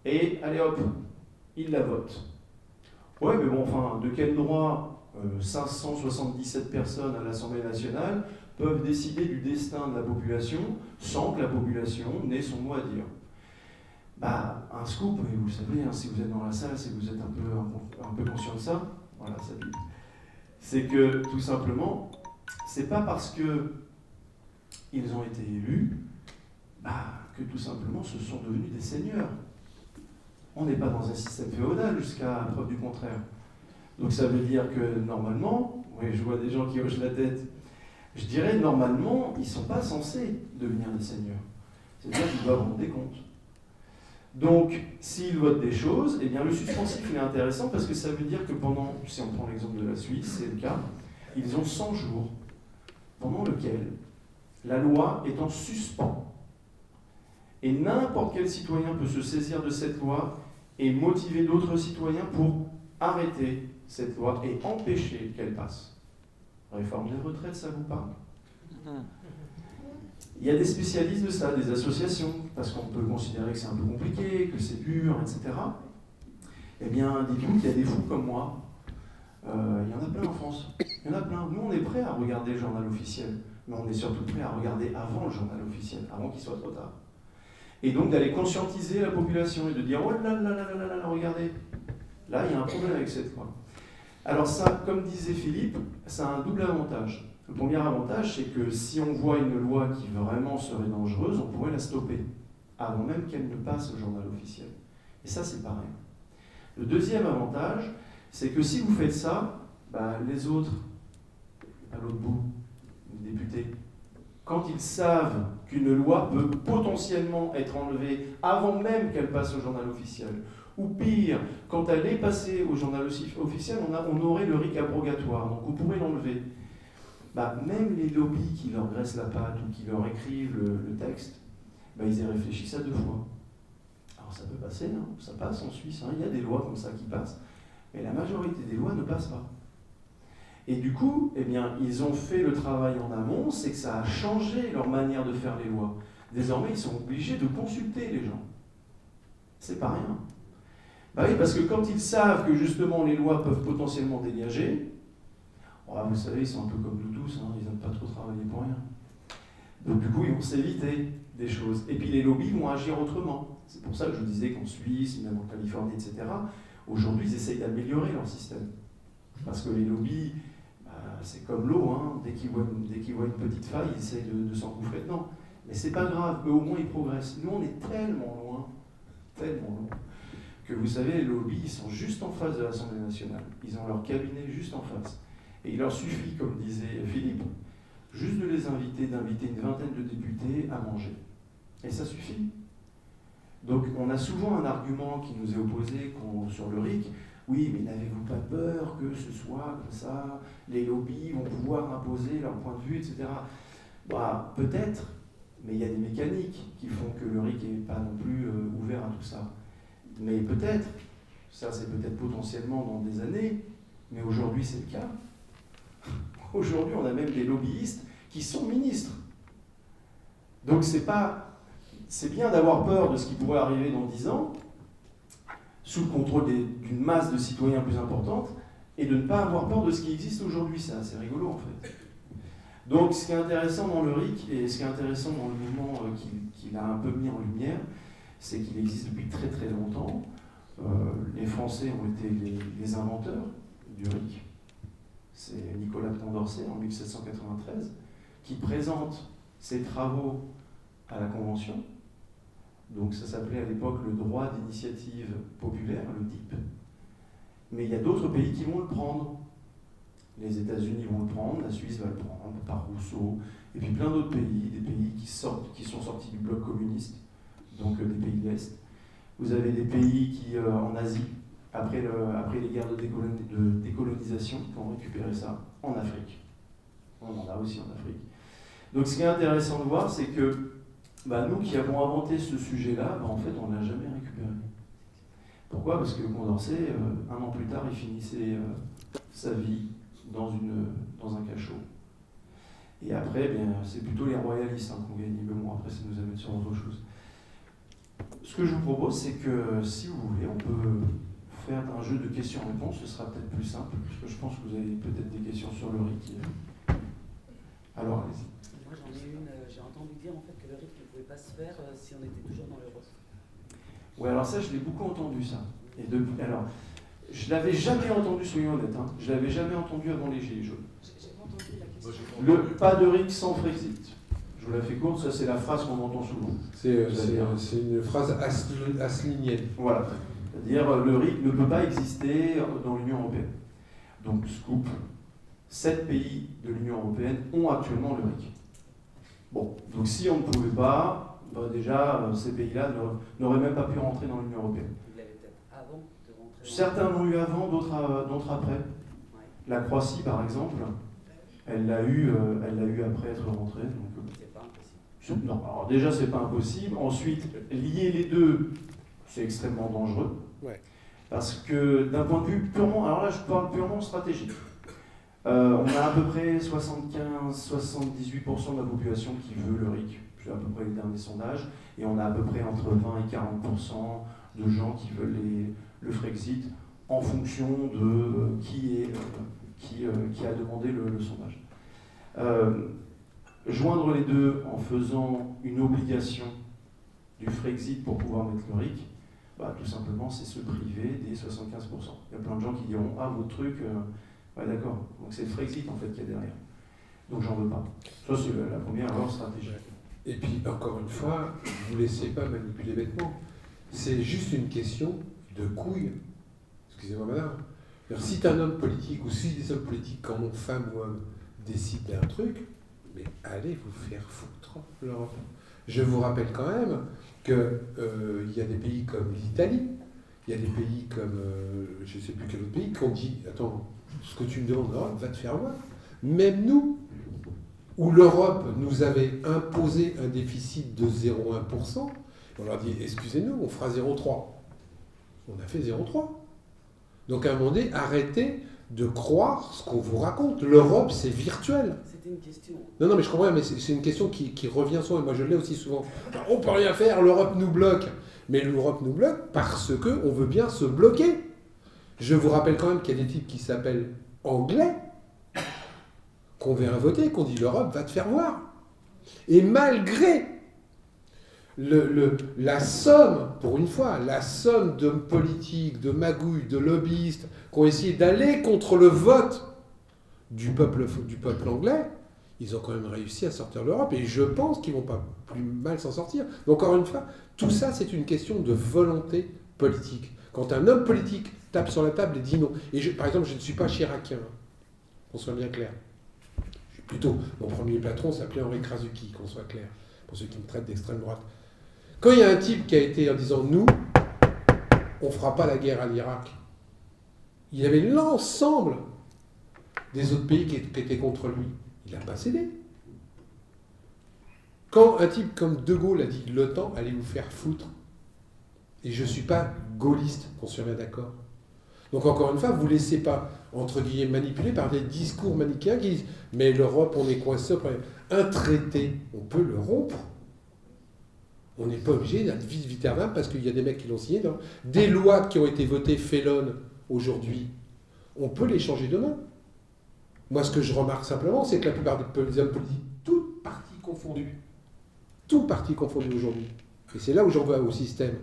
Et allez hop, ils la votent. Ouais, mais bon, enfin, de quel droit 577 personnes à l'Assemblée nationale peuvent décider du destin de la population sans que la population n'ait son mot à dire? Un scoop, et vous le savez, si vous êtes dans la salle, c'est que vous êtes un peu conscient de ça, voilà, ça dit. C'est que, tout simplement, c'est pas parce que ils ont été élus que tout simplement ce sont devenus des seigneurs. On n'est pas dans un système féodal jusqu'à preuve du contraire. Donc ça veut dire que normalement, oui, je vois des gens qui hochent la tête, je dirais normalement, ils ne sont pas censés devenir des seigneurs. C'est-à-dire qu'ils doivent rendre des comptes. Donc, s'ils votent des choses, eh bien le suspensif il est intéressant parce que ça veut dire que pendant, si on prend l'exemple de la Suisse, c'est le cas, ils ont 100 jours pendant lesquels la loi est en suspens. Et n'importe quel citoyen peut se saisir de cette loi et motiver d'autres citoyens pour arrêter cette loi et empêcher qu'elle passe. Réforme des retraites, ça vous parle? Il y a des spécialistes de ça, des associations, parce qu'on peut considérer que c'est un peu compliqué, que c'est dur, etc. Eh bien, dites-vous qu'il y a des fous comme moi. Il y en a plein en France. Il y en a plein. Nous, on est prêts à regarder le journal officiel, mais on est surtout prêts à regarder avant le journal officiel, avant qu'il soit trop tard. Et donc d'aller conscientiser la population et de dire « Oh là là là là là là, regardez, là, il y a un problème avec cette loi. » Alors ça, comme disait Philippe, ça a un double avantage. Le premier avantage, c'est que si on voit une loi qui vraiment serait dangereuse, on pourrait la stopper, avant même qu'elle ne passe au journal officiel. Et ça, c'est pareil. Le deuxième avantage, c'est que si vous faites ça, les autres, à l'autre bout, les députés, quand ils savent qu'une loi peut potentiellement être enlevée avant même qu'elle passe au journal officiel, ou pire, quand elle est passée au journal officiel, on aurait le RIC abrogatoire, donc on pourrait l'enlever. Même les lobbies qui leur graissent la patte ou qui leur écrivent le texte, ils y réfléchissent à deux fois. Alors ça peut passer, ça passe en Suisse, il y a des lois comme ça qui passent, mais la majorité des lois ne passent pas. Et du coup, ils ont fait le travail en amont, c'est que ça a changé leur manière de faire les lois. Désormais, ils sont obligés de consulter les gens. C'est pas rien. Oui, parce que quand ils savent que justement les lois peuvent potentiellement dégager, vous savez, ils sont un peu comme nous tous, ils n'aiment pas trop travailler pour rien. Donc du coup, ils vont s'éviter des choses. Et puis les lobbies vont agir autrement. C'est pour ça que je vous disais qu'en Suisse, même en Californie, etc., aujourd'hui, ils essayent d'améliorer leur système. Parce que les lobbies, c'est comme l'eau, dès qu'ils voient une petite faille, ils essayent de s'engouffrer dedans. Mais c'est pas grave, eux au moins ils progressent. Nous, on est tellement loin, que vous savez, les lobbies, ils sont juste en face de l'Assemblée nationale. Ils ont leur cabinet juste en face. Et il leur suffit, comme disait Philippe, juste de les d'inviter une vingtaine de députés à manger. Et ça suffit. Donc on a souvent un argument qui nous est opposé sur le RIC. Oui, mais n'avez-vous pas peur que ce soit comme ça, les lobbies vont pouvoir imposer leur point de vue, etc. Peut-être, mais il y a des mécaniques qui font que le RIC n'est pas non plus ouvert à tout ça. Mais peut-être, ça c'est peut-être potentiellement dans des années, mais aujourd'hui c'est le cas. Aujourd'hui, on a même des lobbyistes qui sont ministres. Donc c'est bien d'avoir peur de ce qui pourrait arriver dans 10 ans, sous le contrôle d'une masse de citoyens plus importante, et de ne pas avoir peur de ce qui existe aujourd'hui. C'est assez rigolo en fait. Donc ce qui est intéressant dans le RIC, et ce qui est intéressant dans le mouvement qu'il a un peu mis en lumière, c'est qu'il existe depuis très très longtemps. Les Français ont été les inventeurs du RIC. C'est Nicolas de Condorcet en 1793 qui présente ses travaux à la Convention. Donc ça s'appelait à l'époque le droit d'initiative populaire, le DIP. Mais il y a d'autres pays qui vont le prendre. Les États-Unis vont le prendre, la Suisse va le prendre, par Rousseau, et puis plein d'autres pays, des pays qui sont sortis du bloc communiste, donc des pays de l'Est. Vous avez des pays qui, en Asie, après les guerres de décolonisation, qui ont récupéré ça en Afrique. On en a aussi en Afrique. Donc ce qui est intéressant de voir, c'est que nous qui avons inventé ce sujet-là, en fait, on ne l'a jamais récupéré. Pourquoi ? Parce que Condorcet, un an plus tard, il finissait sa vie dans un cachot. Et après, c'est plutôt les royalistes qui ont gagné. Mais bon, après, ça nous amène sur autre chose. Ce que je vous propose, c'est que, si vous voulez, on peut faire un jeu de questions-réponses. Ce sera peut-être plus simple, parce que je pense que vous avez peut-être des questions sur le RIC. Alors, allez-y. Moi, j'en ai une. J'ai entendu dire en fait que le RIC ne pouvait pas se faire si on était toujours dans l'euro. Oui, alors ça, je l'ai beaucoup entendu, ça. Et alors, je ne l'avais jamais entendu, soyons honnêtes, je ne l'avais jamais entendu avant les Gilets jaunes. J'ai pas entendu la question. Pas de RIC sans Frexit. Je vous la fais courte, ça c'est la phrase qu'on entend souvent. C'est une phrase asselinienne. Voilà. C'est-à-dire, le RIC ne peut pas exister dans l'Union européenne. Donc, scoop, 7 pays de l'Union européenne ont actuellement le RIC. Bon, donc si on ne pouvait pas, déjà, ces pays-là n'auraient même pas pu rentrer dans l'Union européenne. Vous l'avez peut-être avant de rentrer. Certains l'ont eu avant, d'autres après. Ouais. La Croatie, par exemple, elle l'a eu après être rentrée. Donc, c'est pas impossible. Non, alors déjà, c'est pas impossible. Ensuite, lier les deux, c'est extrêmement dangereux. Ouais. Parce que d'un point de vue purement, alors là, je parle purement stratégique. On a à peu près 75-78% de la population qui veut le RIC. J'ai à peu près les derniers sondages. Et on a à peu près entre 20 et 40% de gens qui veulent le Frexit en fonction de qui a demandé le sondage. Joindre les deux en faisant une obligation du Frexit pour pouvoir mettre le RIC, tout simplement, c'est se priver des 75%. Il y a plein de gens qui diront « Ah, votre truc, ouais, d'accord. » Donc c'est le Frexit, en fait, qu'il y a derrière. Donc j'en veux pas. Ça, c'est la première erreur stratégique. Et puis, encore une fois, ne vous laissez pas manipuler bêtement. C'est juste une question de couilles. Excusez-moi, madame. Alors, si tu es un homme politique, ou si des hommes politiques, quand mon femme ou homme décide d'un truc, mais allez vous faire foutre l'Europe. Je vous rappelle quand même qu'il y a des pays comme l'Italie, il y a des pays comme, je ne sais plus quel autre pays, qui ont dit, attends, ce que tu me demandes, l'Europe va te faire voir. Même nous, où l'Europe nous avait imposé un déficit de 0,1%, on leur dit, excusez-nous, on fera 0,3. On a fait 0,3. Donc à un moment donné, arrêtez de croire ce qu'on vous raconte. L'Europe, c'est virtuel. C'était une question. Non, mais je comprends, mais c'est une question qui revient souvent, et moi je l'ai aussi souvent. On ne peut rien faire, l'Europe nous bloque. Mais l'Europe nous bloque parce qu'on veut bien se bloquer. Je vous rappelle quand même qu'il y a des types qui s'appellent anglais, qu'on vient voter, qu'on dit l'Europe va te faire voir. Et malgré la somme, pour une fois, la somme d'hommes politiques, de magouilles, de lobbyistes qui ont essayé d'aller contre le vote du peuple anglais, ils ont quand même réussi à sortir de l'Europe et je pense qu'ils ne vont pas plus mal s'en sortir. Donc encore une fois, tout ça c'est une question de volonté politique. Quand un homme politique tape sur la table et dit non, et par exemple je ne suis pas chiracien, qu'on soit bien clair. Je suis plutôt, mon premier patron s'appelait Henri Krasuki, qu'on soit clair, pour ceux qui me traitent d'extrême droite. Quand il y a un type qui a été en disant nous, on ne fera pas la guerre à l'Irak, il y avait l'ensemble des autres pays qui étaient contre lui. Il n'a pas cédé. Quand un type comme De Gaulle a dit l'OTAN allait vous faire foutre, et je ne suis pas gaulliste, qu'on soit bien d'accord. Donc encore une fois, vous ne laissez pas, entre guillemets, manipuler par des discours manichéens qui disent mais l'Europe, on est coincé. Un traité, on peut le rompre. On n'est pas obligé d'être vice-vitarvin parce qu'il y a des mecs qui l'ont signé. Non. Des lois qui ont été votées félonnes aujourd'hui, on peut les changer demain. Moi, ce que je remarque simplement, c'est que la plupart des hommes politiques, toutes partis confondus aujourd'hui, et c'est là où j'en veux au système,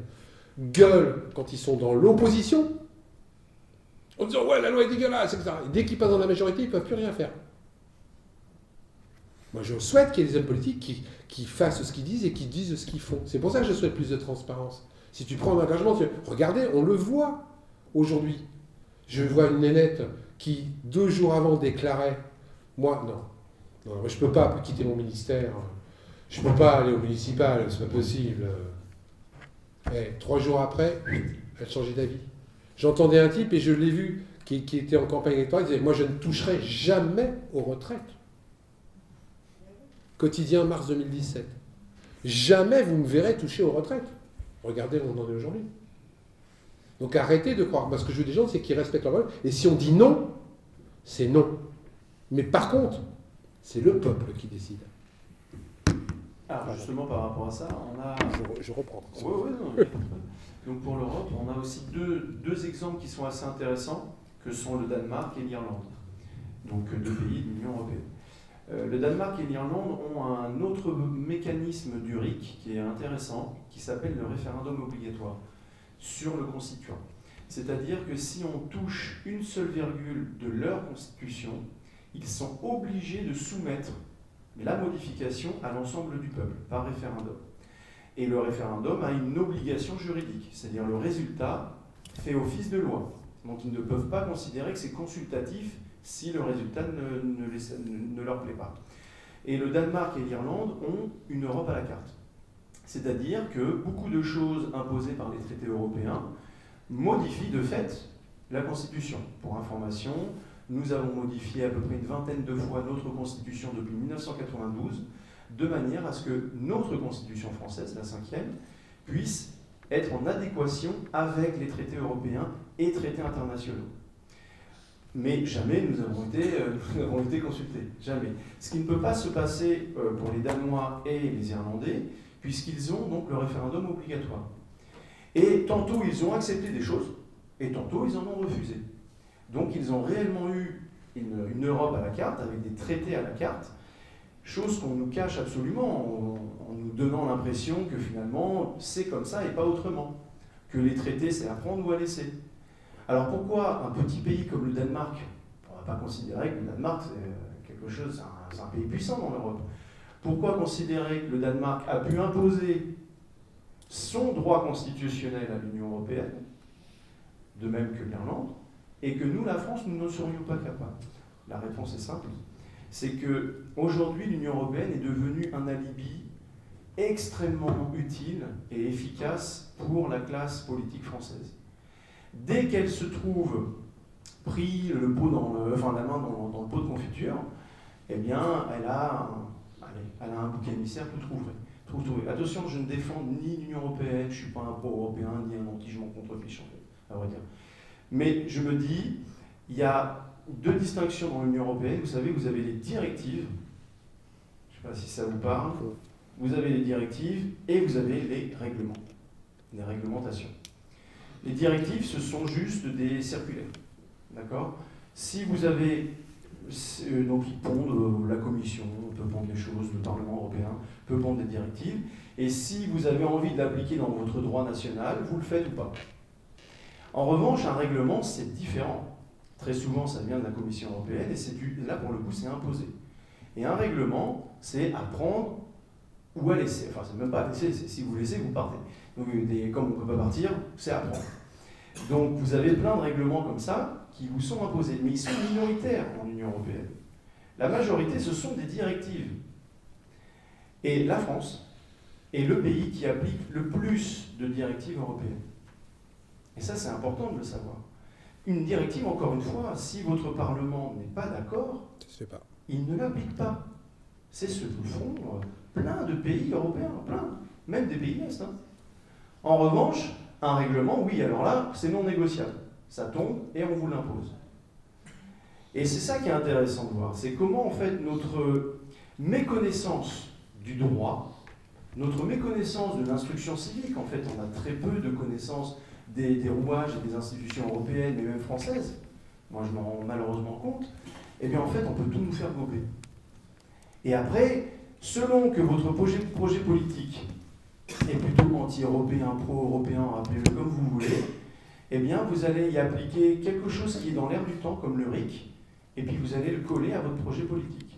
gueulent quand ils sont dans l'opposition, en disant « ouais, la loi est dégueulasse », etc. Et dès qu'ils passent dans la majorité, ils ne peuvent plus rien faire. Moi, je souhaite qu'il y ait des hommes politiques qui fassent ce qu'ils disent et qui disent ce qu'ils font. C'est pour ça que je souhaite plus de transparence. Si tu prends un engagement, regardez, on le voit aujourd'hui. Je vois une nénette qui, 2 jours avant, déclarait « moi, non, je ne peux pas quitter mon ministère, je ne peux pas aller au municipal, c'est pas possible ». 3 jours après, elle changeait d'avis. J'entendais un type, et je l'ai vu, qui était en campagne électorale, il disait « moi, je ne toucherai jamais aux retraites ». Quotidien, mars 2017. Jamais vous me verrez toucher aux retraites. Regardez où on en est aujourd'hui. Donc arrêtez de croire. Parce que je veux des gens, c'est qu'ils respectent leur valeur. Et si on dit non, c'est non. Mais par contre, c'est le peuple qui décide. Alors justement, par rapport à ça, on a... Je reprends. Oui, non. Donc pour l'Europe, on a aussi deux exemples qui sont assez intéressants, que sont le Danemark et l'Irlande. Donc 2 pays de l'Union européenne. Le Danemark et l'Irlande ont un autre mécanisme du RIC qui est intéressant, qui s'appelle le référendum obligatoire sur le constituant. C'est-à-dire que si on touche une seule virgule de leur constitution, ils sont obligés de soumettre la modification à l'ensemble du peuple, par référendum. Et le référendum a une obligation juridique, c'est-à-dire le résultat fait office de loi. Donc ils ne peuvent pas considérer que c'est consultatif si le résultat ne leur plaît pas. Et le Danemark et l'Irlande ont une Europe à la carte. C'est-à-dire que beaucoup de choses imposées par les traités européens modifient de fait la Constitution. Pour information, nous avons modifié à peu près une vingtaine de fois notre Constitution depuis 1992, de manière à ce que notre Constitution française, la 5e, puisse être en adéquation avec les traités européens et traités internationaux. Mais jamais nous avons été consultés. Jamais. Ce qui ne peut pas se passer pour les Danois et les Irlandais, puisqu'ils ont donc le référendum obligatoire. Et tantôt ils ont accepté des choses, et tantôt ils en ont refusé. Donc ils ont réellement eu une Europe à la carte, avec des traités à la carte, chose qu'on nous cache absolument en nous donnant l'impression que finalement c'est comme ça et pas autrement. Que les traités c'est à prendre ou à laisser. Alors pourquoi un petit pays comme le Danemark, on ne va pas considérer que le Danemark c'est quelque chose, c'est un pays puissant dans l'Europe. Pourquoi considérer que le Danemark a pu imposer son droit constitutionnel à l'Union européenne, de même que l'Irlande, et que nous, la France, nous ne serions pas capables? La réponse est simple. C'est qu'aujourd'hui, l'Union européenne est devenue un alibi extrêmement utile et efficace pour la classe politique française. Dès qu'elle se trouve pris la main dans le pot de confiture, eh bien, elle a un bouc émissaire tout trouvé. Attention, je ne défends ni l'Union européenne, je ne suis pas un pro-européen, ni un anti, je m'en contrefiche, en fait, à vrai dire. Mais je me dis, il y a 2 distinctions dans l'Union européenne. Vous savez, vous avez les directives, je ne sais pas si ça vous parle, vous avez les directives et vous avez les règlements, les réglementations. Les directives, ce sont juste des circulaires, d'accord? Si vous avez, donc ils pondent, la Commission peut pondre des choses, le Parlement européen peut pondre des directives, et si vous avez envie de l'appliquer dans votre droit national, vous le faites ou pas. En revanche, un règlement, c'est différent. Très souvent, ça vient de la Commission européenne, et là, pour le coup, c'est imposé. Et un règlement, c'est à prendre ou à laisser. Enfin, c'est même pas à laisser, si vous laissez, vous partez. Donc, comme on ne peut pas partir, c'est à prendre. Donc, vous avez plein de règlements comme ça qui vous sont imposés, mais ils sont minoritaires en Union européenne. La majorité, ce sont des directives. Et la France est le pays qui applique le plus de directives européennes. Et ça, c'est important de le savoir. Une directive, encore une fois, si votre Parlement n'est pas d'accord, il ne l'applique pas. C'est ce que font plein de pays européens, même des pays de l'Est. En revanche, un règlement, oui, alors là, c'est non négociable. Ça tombe et on vous l'impose. Et c'est ça qui est intéressant de voir, c'est comment, en fait, notre méconnaissance du droit, notre méconnaissance de l'instruction civique, en fait, on a très peu de connaissances des rouages et des institutions européennes, mais même françaises, moi je m'en rends malheureusement compte, eh bien en fait on peut tout nous faire gober. Et après, selon que votre projet politique est plutôt anti-européen, pro-européen, appelez-le comme vous voulez, eh bien vous allez y appliquer quelque chose qui est dans l'air du temps, comme le RIC, et puis vous allez le coller à votre projet politique.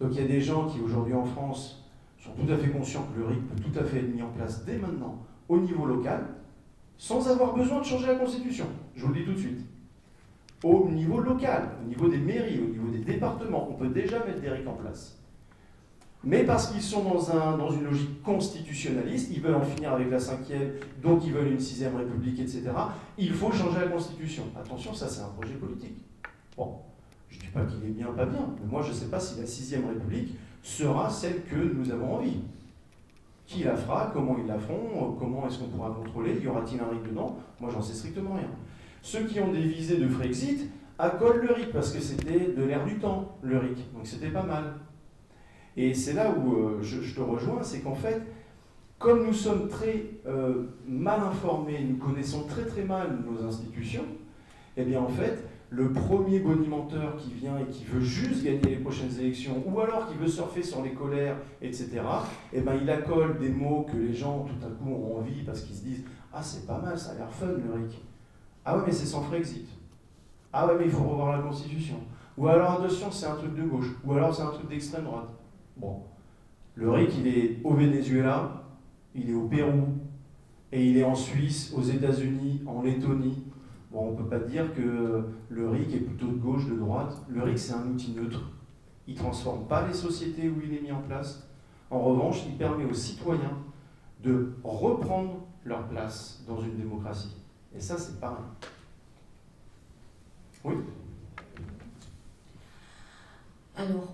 Donc il y a des gens qui aujourd'hui en France sont tout à fait conscients que le RIC peut tout à fait être mis en place dès maintenant au niveau local, sans avoir besoin de changer la Constitution. Je vous le dis tout de suite. Au niveau local, au niveau des mairies, au niveau des départements, on peut déjà mettre des RIC en place. Mais parce qu'ils sont dans une logique constitutionnaliste, ils veulent en finir avec la 5e, donc ils veulent une 6e République, etc., il faut changer la Constitution. Attention, ça c'est un projet politique. Bon, je ne dis pas qu'il est bien, pas bien, mais moi je ne sais pas si la 6e République sera celle que nous avons envie. Qui la fera, comment ils la feront, comment est-ce qu'on pourra contrôler, y aura-t-il un RIC dedans? Moi j'en sais strictement rien. Ceux qui ont des visées de Frexit accolent le RIC parce que c'était de l'air du temps, le RIC, donc c'était pas mal. Et c'est là où je te rejoins, c'est qu'en fait, comme nous sommes très mal informés, nous connaissons très très mal nos institutions, eh bien en fait, le premier bonimenteur qui vient et qui veut juste gagner les prochaines élections, ou alors qui veut surfer sur les colères, etc., eh bien il accole des mots que les gens tout à coup ont envie parce qu'ils se disent « Ah c'est pas mal, ça a l'air fun le RIC. Ah ouais mais c'est sans Frexit. Ah ouais mais il faut revoir la Constitution. Ou alors attention c'est un truc de gauche. Ou alors c'est un truc d'extrême droite. » Bon, le RIC il est au Venezuela, il est au Pérou, et il est en Suisse, aux États-Unis, en Lettonie. Bon, on ne peut pas dire que le RIC est plutôt de gauche, de droite. Le RIC, c'est un outil neutre. Il ne transforme pas les sociétés où il est mis en place. En revanche, il permet aux citoyens de reprendre leur place dans une démocratie. Et ça, c'est pareil. Oui. Alors,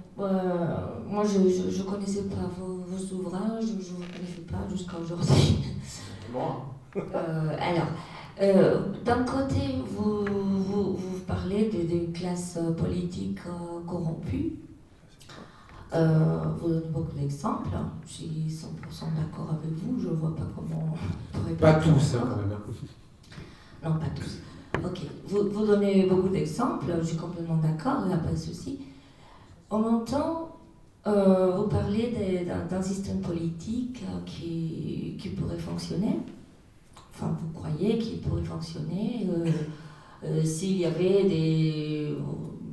moi, je ne connaissais pas vos ouvrages, je ne vous connaissais pas jusqu'à aujourd'hui. Bon. D'un côté, vous parlez des classes politiques corrompues. Vous donnez beaucoup d'exemples. Je suis 100% d'accord avec vous. Je ne vois pas comment on pourrait... Pas tous, hein, quand même. Non, pas tous. Ok. Vous donnez beaucoup d'exemples. Je suis complètement d'accord, il n'y a pas de souci. En même temps, vous parlez d'un système politique qui pourrait fonctionner. Enfin, vous croyez qu'il pourrait fonctionner s'il y avait des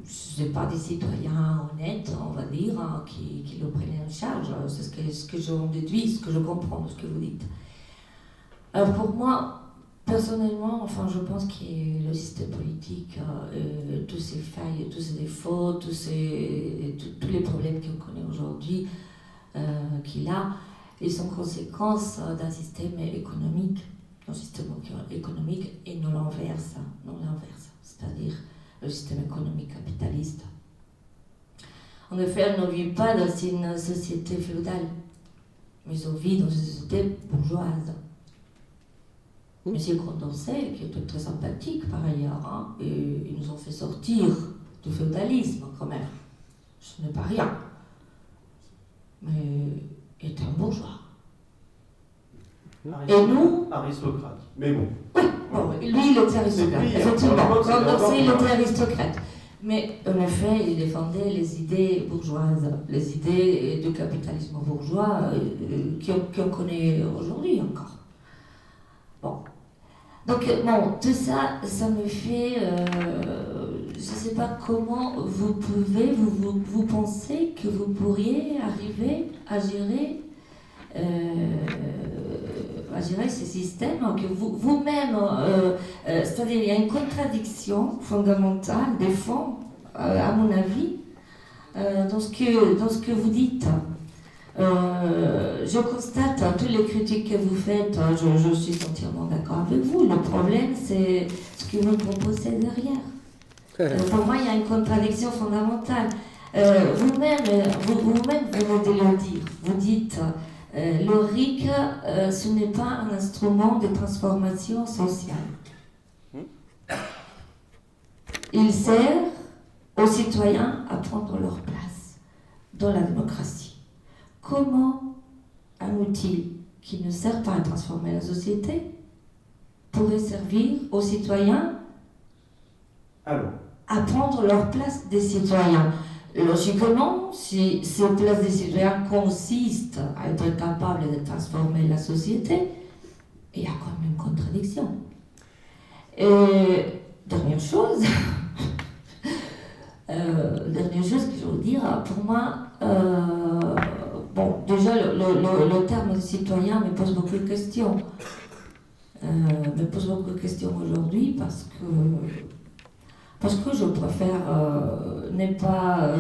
citoyens honnêtes, on va dire, qui le prenaient en charge. C'est ce que j'en déduis, ce que je comprends de ce que vous dites. Alors pour moi, personnellement, enfin, je pense que le système politique, tous ses failles, tous ses défauts, tous les problèmes qu'on connaît aujourd'hui qu'il a, ils sont conséquences d'un système économique. Un système économique et non l'inverse, c'est-à-dire le système économique capitaliste. En effet, on ne vit pas dans une société féodale, mais on vit dans une société bourgeoise. Monsieur Condorcet, qui était très sympathique par ailleurs, hein, et ils nous ont fait sortir du féodalisme quand même. Ce n'est pas rien. Mais il était un bourgeois. Et nous... Aristocrate. Mais bon. Oui, bon, lui, il était aristocrate. Effectivement, Condorcet, il était aristocrate. Mais en effet, il défendait les idées bourgeoises, les idées du capitalisme bourgeois qu'on connaît aujourd'hui encore. Bon. Donc, bon, tout ça, ça me fait... je ne sais pas comment vous pouvez, vous pensez que vous pourriez arriver à gérer ces systèmes que vous-même, c'est-à-dire il y a une contradiction fondamentale des fonds, à mon avis, dans ce que vous dites. Je constate toutes les critiques que vous faites, je suis entièrement d'accord avec vous. Le problème, c'est ce que vous proposez derrière. Pour moi, il y a une contradiction fondamentale. Vous-même, vous venez de le dire. Vous dites... le RIC, ce n'est pas un instrument de transformation sociale. Il sert aux citoyens à prendre leur place dans la démocratie. Comment un outil qui ne sert pas à transformer la société pourrait servir aux citoyens? Alors, à prendre leur place des citoyens. Logiquement, si ces places des citoyens consistent à être capables de transformer la société, il y a quand même une contradiction. Et dernière chose, que je veux dire, pour moi, bon, déjà le terme de citoyen me pose beaucoup de questions. Aujourd'hui parce que je préfère ne pas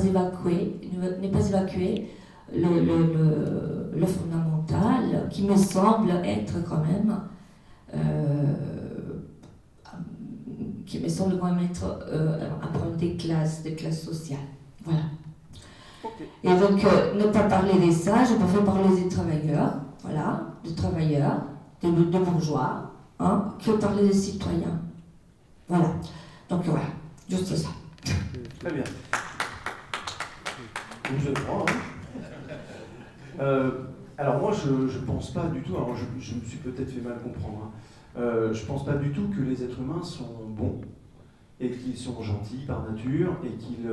évacuer le fondamental qui me semble être quand même un problème des classes sociales. Voilà. Et donc, ne pas parler de ça, je préfère parler des travailleurs, voilà, des travailleurs, des bourgeois, hein, que parler des citoyens. Voilà. Donc voilà, juste ça. Très bien. Vous êtes trois, hein. Alors moi, je ne pense pas du tout, alors je me suis peut-être fait mal comprendre, hein. Je ne pense pas du tout que les êtres humains sont bons et qu'ils sont gentils par nature et qu'ils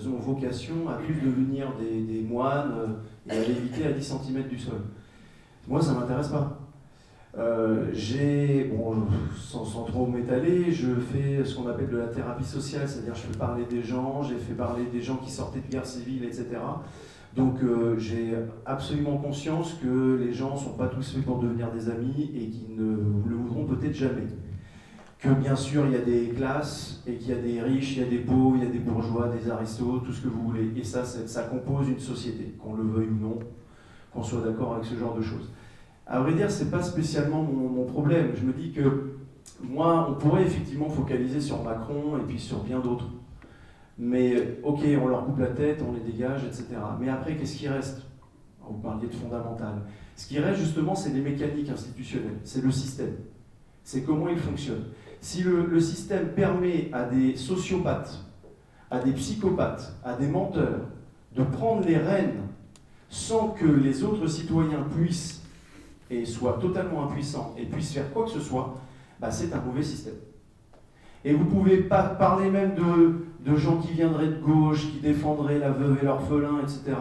ont vocation à plus devenir des moines et à léviter à 10 cm du sol. Moi, ça ne m'intéresse pas. Sans trop m'étaler, je fais ce qu'on appelle de la thérapie sociale, c'est-à-dire je fais parler des gens, j'ai fait parler des gens qui sortaient de guerre civile, etc. Donc j'ai absolument conscience que les gens ne sont pas tous faits pour devenir des amis et qu'ils ne le voudront peut-être jamais. Que bien sûr il y a des classes et qu'il y a des riches, il y a des pauvres, il y a des bourgeois, des aristos, tout ce que vous voulez. Et ça compose une société, qu'on le veuille ou non, qu'on soit d'accord avec ce genre de choses. À vrai dire, ce n'est pas spécialement mon problème. Je me dis que moi, on pourrait effectivement focaliser sur Macron et puis sur bien d'autres. Mais ok, on leur coupe la tête, on les dégage, etc. Mais après, qu'est-ce qui reste? Vous parliez de fondamental. Ce qui reste justement, c'est les mécaniques institutionnelles, c'est le système. C'est comment il fonctionne. Si le système permet à des sociopathes, à des psychopathes, à des menteurs, de prendre les rênes sans que les autres citoyens puissent et soient totalement impuissants et puissent faire quoi que ce soit, bah c'est un mauvais système. Et vous ne pouvez pas parler même de gens qui viendraient de gauche, qui défendraient la veuve et l'orphelin, etc.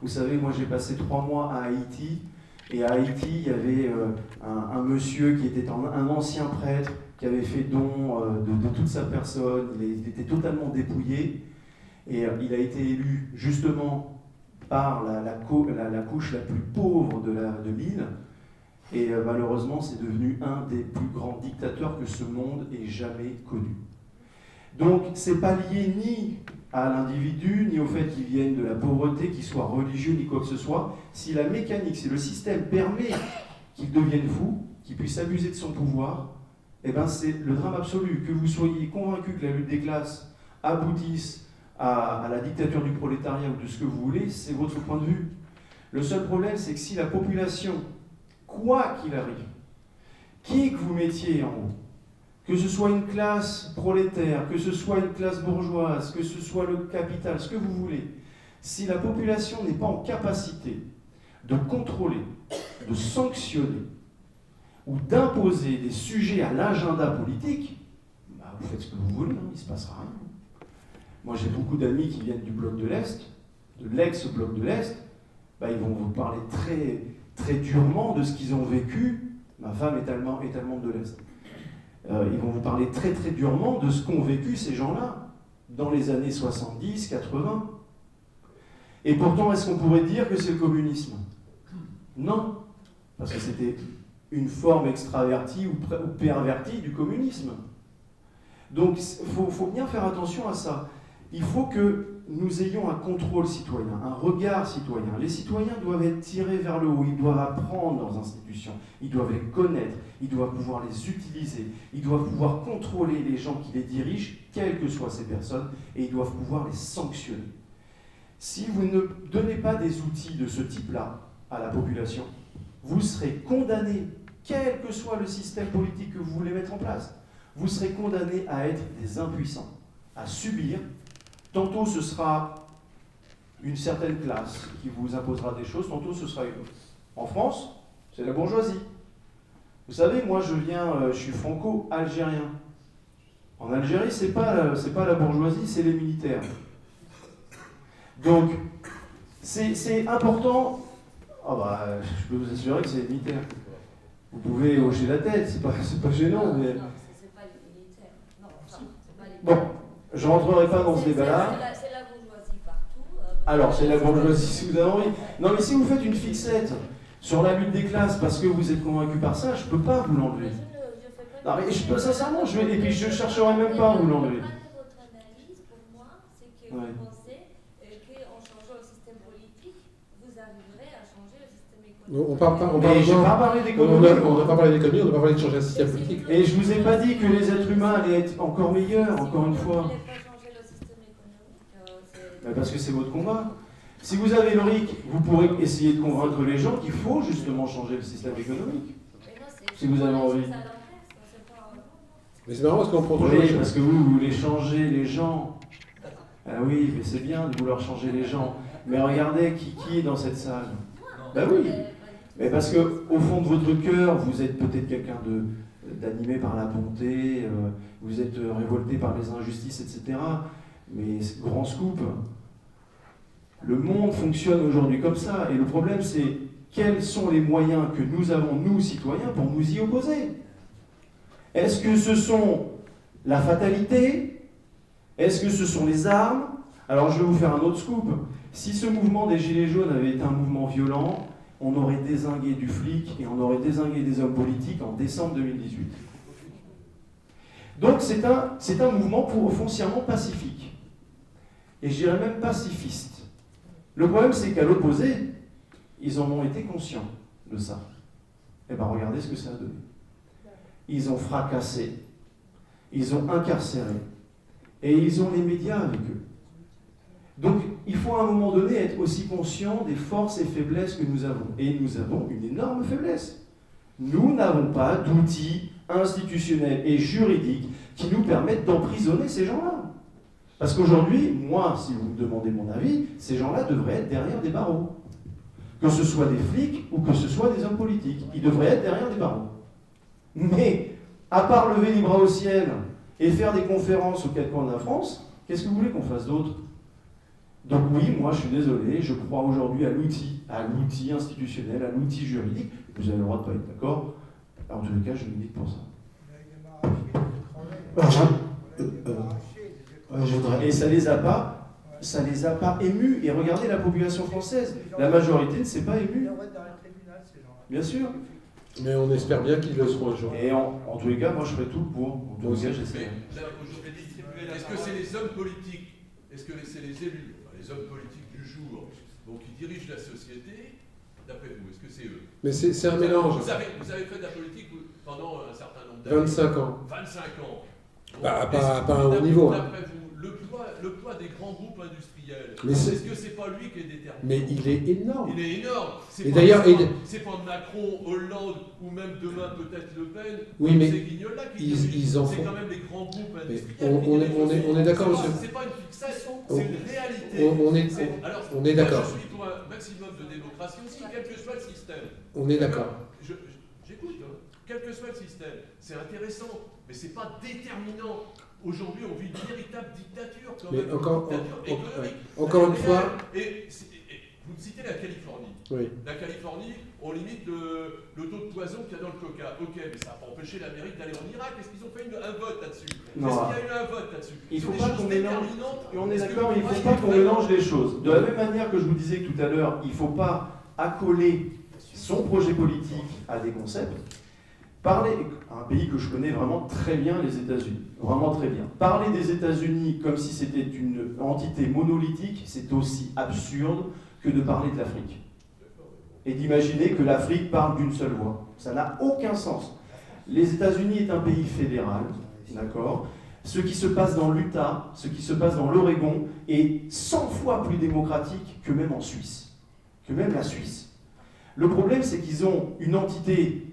Vous savez, moi j'ai passé 3 mois à Haïti, et à Haïti, il y avait un monsieur qui était un ancien prêtre, qui avait fait don de toute sa personne, il était totalement dépouillé, et il a été élu justement par la couche la plus pauvre de l'île, et malheureusement c'est devenu un des plus grands dictateurs que ce monde ait jamais connu. Donc c'est pas lié ni à l'individu, ni au fait qu'il vienne de la pauvreté, qu'il soit religieux, ni quoi que ce soit. Si la mécanique, si le système permet qu'il devienne fou, qu'il puisse abuser de son pouvoir, eh ben c'est le drame absolu. Que vous soyez convaincu que la lutte des classes aboutisse à la dictature du prolétariat ou de ce que vous voulez, c'est votre point de vue. Le seul problème, c'est que si la population, quoi qu'il arrive, qui que vous mettiez en haut, que ce soit une classe prolétaire, que ce soit une classe bourgeoise, que ce soit le capital, ce que vous voulez, si la population n'est pas en capacité de contrôler, de sanctionner ou d'imposer des sujets à l'agenda politique, bah vous faites ce que vous voulez, hein, il ne se passera rien. Moi j'ai beaucoup d'amis qui viennent du bloc de l'Est, de l'ex-bloc de l'Est, bah, ils vont vous parler très, très durement de ce qu'ils ont vécu. Ma femme est allemande de l'Est. Ils vont vous parler très très durement de ce qu'ont vécu ces gens-là dans les années 70, 80. Et pourtant, est-ce qu'on pourrait dire que c'est le communisme? Non, parce que c'était une forme extravertie ou pervertie du communisme. Donc il faut bien faire attention à ça. Il faut que nous ayons un contrôle citoyen, un regard citoyen. Les citoyens doivent être tirés vers le haut, ils doivent apprendre leurs institutions, ils doivent les connaître, ils doivent pouvoir les utiliser, ils doivent pouvoir contrôler les gens qui les dirigent, quelles que soient ces personnes, et ils doivent pouvoir les sanctionner. Si vous ne donnez pas des outils de ce type-là à la population, vous serez condamné, quel que soit le système politique que vous voulez mettre en place, vous serez condamné à être des impuissants, à subir. Tantôt ce sera une certaine classe qui vous imposera des choses, tantôt ce sera une autre. En France, c'est la bourgeoisie. Vous savez, moi je suis franco-algérien. En Algérie, c'est pas la bourgeoisie, c'est les militaires. Donc, c'est important. Ah bah, je peux vous assurer que c'est les militaires. Vous pouvez hocher la tête, c'est pas gênant. Mais... Non, c'est pas les militaires. Non, enfin, c'est pas les Bon, je rentrerai pas dans ce débat-là. C'est la bourgeoisie partout. Alors, c'est la bourgeoisie si vous avez envie. Non, mais si vous faites une fixette sur la lutte des classes parce que vous êtes convaincu par ça, je peux pas vous l'enlever. Non, mais je peux sincèrement, et puis je chercherai même pas à vous l'enlever. Votre analyse, pour moi, c'est que vous pensez qu'en changeant le système politique, vous arriverez à changer le système économique. On parle pas parlé d'économie. On n'a pas parlé d'économie, on n'a pas parlé de changer un système politique. Et je vous ai pas dit que les êtres humains allaient être encore meilleurs, encore une fois. Vous ne voulez pas changer le système économique, Parce que c'est votre combat. Si vous avez le RIC, vous pourrez essayer de convaincre les gens qu'il faut justement changer le système économique. Si vous avez envie. Mais c'est marrant parce qu'on prend toujours... Oui, parce que vous voulez changer les gens. Ah oui, mais c'est bien de vouloir changer les gens. Mais regardez qui est dans cette salle. Ben oui. Mais parce que au fond de votre cœur, vous êtes peut-être quelqu'un d'animé par la bonté, vous êtes révolté par les injustices, etc. Mais grand scoop, le monde fonctionne aujourd'hui comme ça. Et le problème, c'est quels sont les moyens que nous avons, nous, citoyens, pour nous y opposer ? Est-ce que ce sont la fatalité ? Est-ce que ce sont les armes ? Alors je vais vous faire un autre scoop. Si ce mouvement des Gilets jaunes avait été un mouvement violent, on aurait dézingué du flic et on aurait dézingué des hommes politiques en décembre 2018. Donc c'est un mouvement foncièrement pacifique. Et je dirais même pacifiste. Le problème, c'est qu'à l'opposé, ils en ont été conscients de ça. Et bien regardez ce que ça a donné. Ils ont fracassé, ils ont incarcéré, et ils ont les médias avec eux. Donc, il faut à un moment donné être aussi conscient des forces et faiblesses que nous avons. Et nous avons une énorme faiblesse. Nous n'avons pas d'outils institutionnels et juridiques qui nous permettent d'emprisonner ces gens-là. Parce qu'aujourd'hui, moi, si vous me demandez mon avis, ces gens-là devraient être derrière des barreaux. Que ce soit des flics ou que ce soit des hommes politiques. Ils devraient être derrière des barreaux. Mais, à part lever les bras au ciel et faire des conférences aux quatre coins de la France, qu'est-ce que vous voulez qu'on fasse d'autre ? Donc oui, moi je suis désolé, je crois aujourd'hui à l'outil institutionnel, à l'outil juridique. Vous avez le droit de ne pas être d'accord. En tous les cas, je milite pour ça. Et ça les a pas émus. Et regardez la population française. La majorité ne s'est pas émue. Bien sûr. Mais on espère bien qu'ils le seront un jour. Et en tous les cas, moi je ferai tout pour. En tous les cas, j'essaie. Est-ce que c'est les hommes politiques, est-ce que c'est les élus, les hommes politiques du jour, donc qui dirigent la société, d'après vous, est-ce que c'est eux ? Mais c'est un mélange. Vous avez fait de la politique pendant un certain nombre d'années. 25 ans. 25 ans. Pas à un haut niveau. D'après vous, le poids des grands groupes industriels, mais est-ce que c'est pas lui qui est déterminant ? Mais il est énorme. Il est énorme. Et d'ailleurs, c'est pas Macron, Hollande ou même demain peut-être Le Pen. Oui, mais c'est Guignol-là qui ils en font. C'est quand même les grands groupes industriels. On est d'accord, monsieur. C'est pas une fixation, c'est une réalité. On est d'accord. Je suis pour un maximum de démocratie aussi, quel que soit le système. On est d'accord. J'écoute, quel que soit le système, c'est intéressant, mais c'est pas déterminant. Aujourd'hui, on vit une véritable dictature. Mais encore une fois. Et vous citez la Californie. Oui. La Californie, on limite le taux de poison qu'il y a dans le coca. Ok, mais ça n'a pas empêché l'Amérique d'aller en Irak. Est-ce qu'ils ont fait un vote là-dessus ? Est-ce qu'il y a eu un vote là-dessus ? Il faut pas qu'on mélange. Et on est d'accord, il ne faut pas qu'on mélange les choses. De la même manière que je vous disais tout à l'heure, il ne faut pas accoler son projet politique à des concepts. Un pays que je connais vraiment très bien, les États-Unis. Vraiment très bien. Parler des États-Unis comme si c'était une entité monolithique, c'est aussi absurde que de parler de l'Afrique. Et d'imaginer que l'Afrique parle d'une seule voix. Ça n'a aucun sens. Les États-Unis est un pays fédéral, d'accord ? Ce qui se passe dans l'Utah, ce qui se passe dans l'Oregon est 100 fois plus démocratique que même en Suisse, que même la Suisse. Le problème, c'est qu'ils ont une entité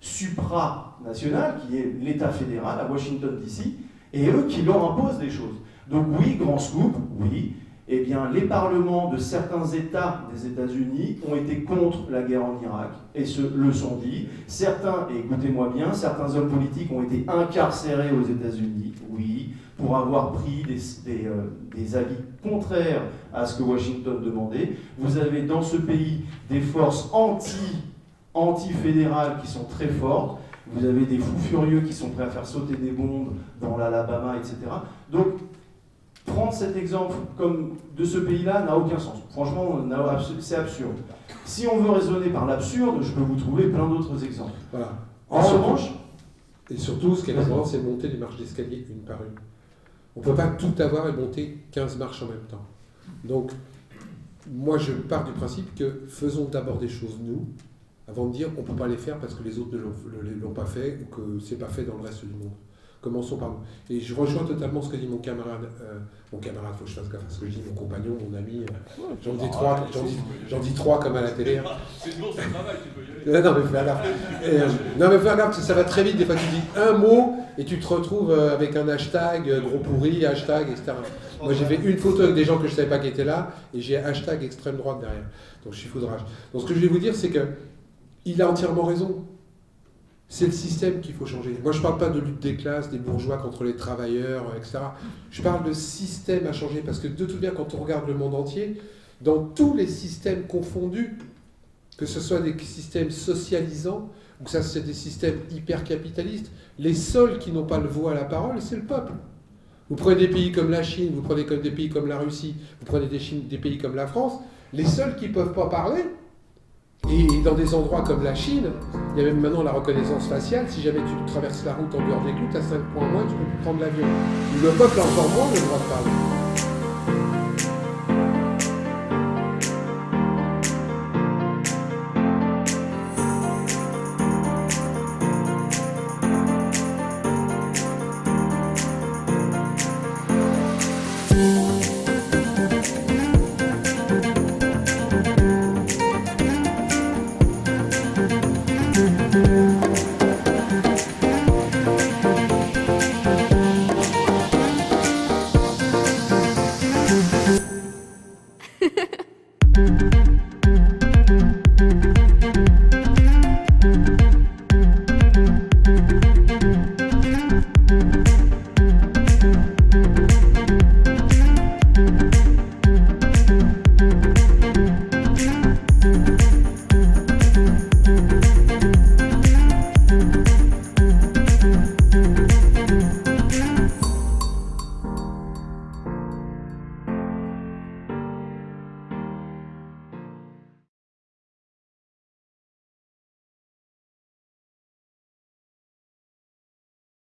supranationale, qui est l'État fédéral à Washington DC, et eux qui leur imposent des choses. Donc oui, grand scoop, oui, eh bien, les parlements de certains États des États-Unis ont été contre la guerre en Irak et le sont dit. Certains, et écoutez-moi bien, certains hommes politiques ont été incarcérés aux États-Unis, oui, pour avoir pris des avis contraires à ce que Washington demandait. Vous avez dans ce pays des forces anti-fédérales qui sont très fortes. Vous avez des fous furieux qui sont prêts à faire sauter des bombes dans l'Alabama, etc. Donc, prendre cet exemple comme de ce pays-là n'a aucun sens. Franchement, c'est absurde. Si on veut raisonner par l'absurde, je peux vous trouver plein d'autres exemples. Voilà. En revanche... Et surtout, ce qui est important, c'est monter les marches d'escalier une par une. On ne peut pas tout avoir et monter 15 marches en même temps. Donc, moi, je pars du principe que faisons d'abord des choses, nous, avant de dire on ne peut pas les faire parce que les autres ne l'ont pas fait ou que ce n'est pas fait dans le reste du monde. Commençons par nous. Et je rejoins totalement ce que dit mon camarade. Il faut que je fasse gaffe à ce que je dis, mon compagnon, mon ami. J'en dis trois comme à la télé. C'est bon, c'est le travail, tu peux y aller. Non, mais fais gaffe. Non, mais fais gaffe, ça va très vite. Des fois, tu dis un mot et tu te retrouves avec un hashtag gros pourri, hashtag, etc. Moi, j'ai fait une photo avec des gens que je ne savais pas qui étaient là et j'ai hashtag extrême droite derrière. Donc, je suis foudrage. Donc, ce que je vais vous dire, c'est qu'il a entièrement raison. C'est le système qu'il faut changer. Moi, je ne parle pas de lutte des classes, des bourgeois contre les travailleurs, etc. Je parle de système à changer, parce que de toute manière, quand on regarde le monde entier, dans tous les systèmes confondus, que ce soit des systèmes socialisants, ou que ça c'est des systèmes hyper-capitalistes, les seuls qui n'ont pas le voix à la parole, c'est le peuple. Vous prenez des pays comme la Chine, vous prenez des pays comme la Russie, vous prenez des pays comme la France, les seuls qui ne peuvent pas parler, et dans des endroits comme la Chine, il y a même maintenant la reconnaissance faciale. Si jamais tu traverses la route en dehors des clous, tu as 5 points moins, tu peux plus prendre l'avion. Le peuple a encore moins le droit de parler.